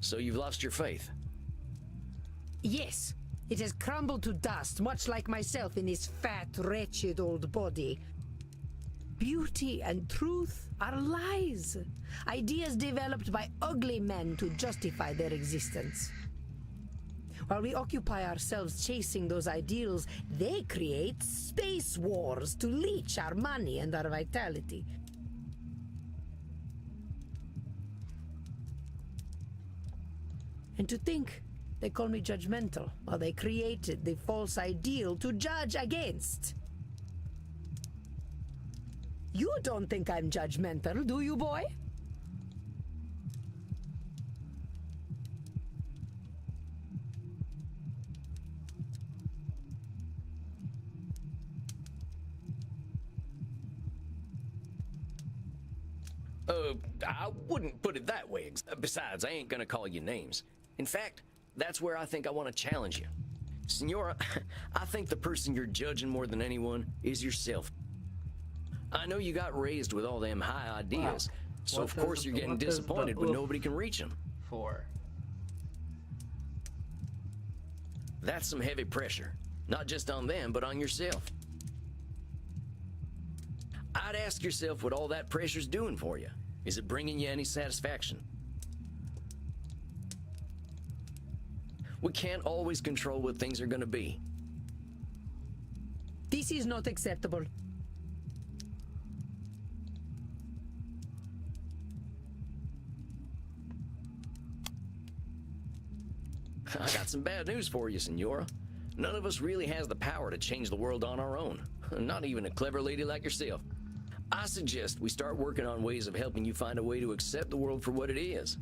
So you've lost your faith? Yes, it has crumbled to dust, much like myself in this fat, wretched old body. Beauty and truth are lies. Ideas developed by ugly men to justify their existence. While we occupy ourselves chasing those ideals, they create space wars to leech our money and our vitality. And to think they call me judgmental while they created the false ideal to judge against. You don't think I'm judgmental, do you, boy? I wouldn't put it that way. Besides, I ain't gonna call you names. In fact, that's where I think I want to challenge you. Senora, I think the person you're judging more than anyone is yourself. I know you got raised with all them high ideas, so of course you're getting disappointed when nobody can reach them. That's some heavy pressure, not just on them, but on yourself. I'd ask yourself what all that pressure's doing for you. Is it bringing you any satisfaction? We can't always control what things are gonna be. This is not acceptable. I got some bad news for you, Senora. None of us really has the power to change the world on our own. Not even a clever lady like yourself. I suggest we start working on ways of helping you find a way to accept the world for what it is.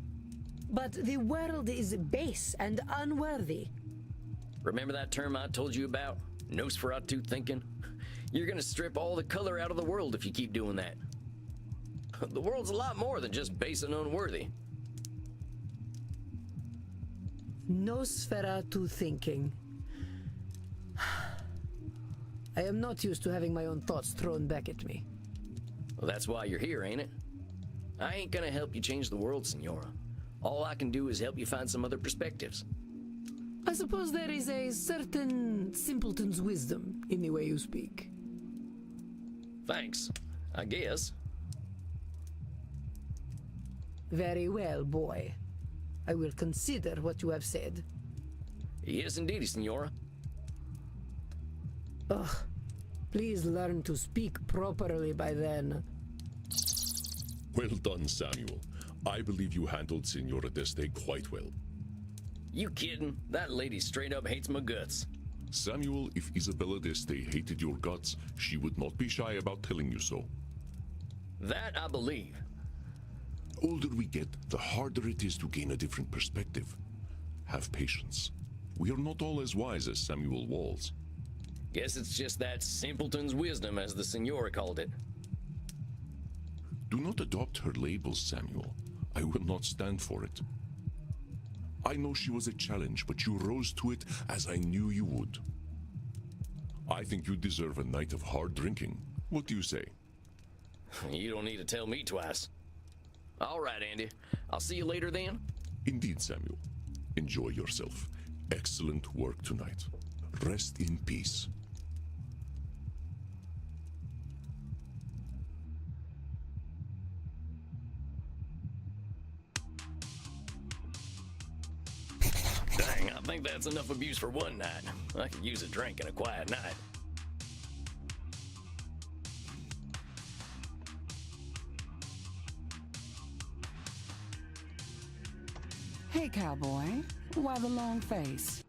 But the world is base and unworthy. Remember that term I told you about? Nosferatu thinking? You're gonna strip all the color out of the world if you keep doing that. The world's a lot more than just base and unworthy. Nosferatu thinking. I am not used to having my own thoughts thrown back at me. Well, that's why you're here, ain't it? I ain't gonna help you change the world, Senora. All I can do is help you find some other perspectives. I suppose there is a certain simpleton's wisdom in the way you speak. Thanks, I guess. Very well, boy. I will consider what you have said. Yes, indeed, Senora. Ugh. Please learn to speak properly by then. well done, Samuel. I believe you handled Senora Deste quite well. You kidding? That lady straight up hates my guts. Samuel, if Isabella d'Este hated your guts, she would not be shy about telling you so. That I believe. Older we get, the harder it is to gain a different perspective. Have patience. We are not all as wise as Samuel Walls. Guess it's just that simpleton's wisdom, as the Signora called it. Do not adopt her labels, Samuel. I will not stand for it. I know she was a challenge, but you rose to it as I knew you would. I think you deserve a night of hard drinking. What do you say? You don't need to tell me twice. All right, Andy. I'll see you later then. Indeed, Samuel. Enjoy yourself. Excellent work tonight. Rest in peace. Dang, I think that's enough abuse for one night. I could use a drink and a quiet night. Hey, cowboy. Why the long face?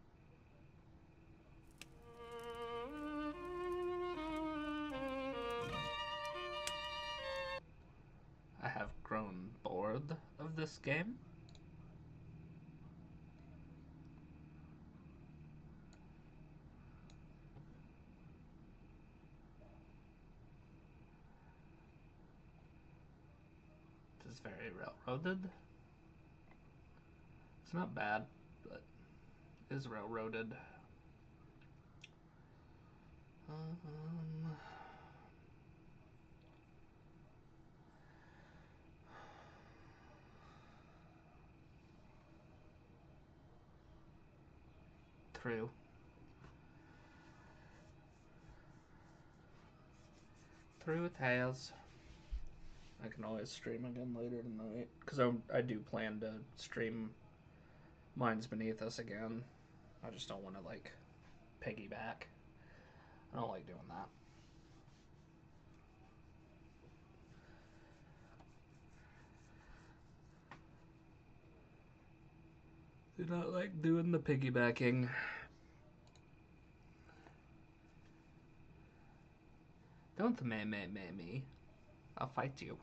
I have grown bored of this game. This is very railroaded. It's not bad, but it is railroaded. True. True it has. I can always stream again later tonight, because I do plan to stream Minds Beneath Us again. I just don't want to, like, piggyback. I don't like doing that. Do not like doing the piggybacking. Don't me. I'll fight you.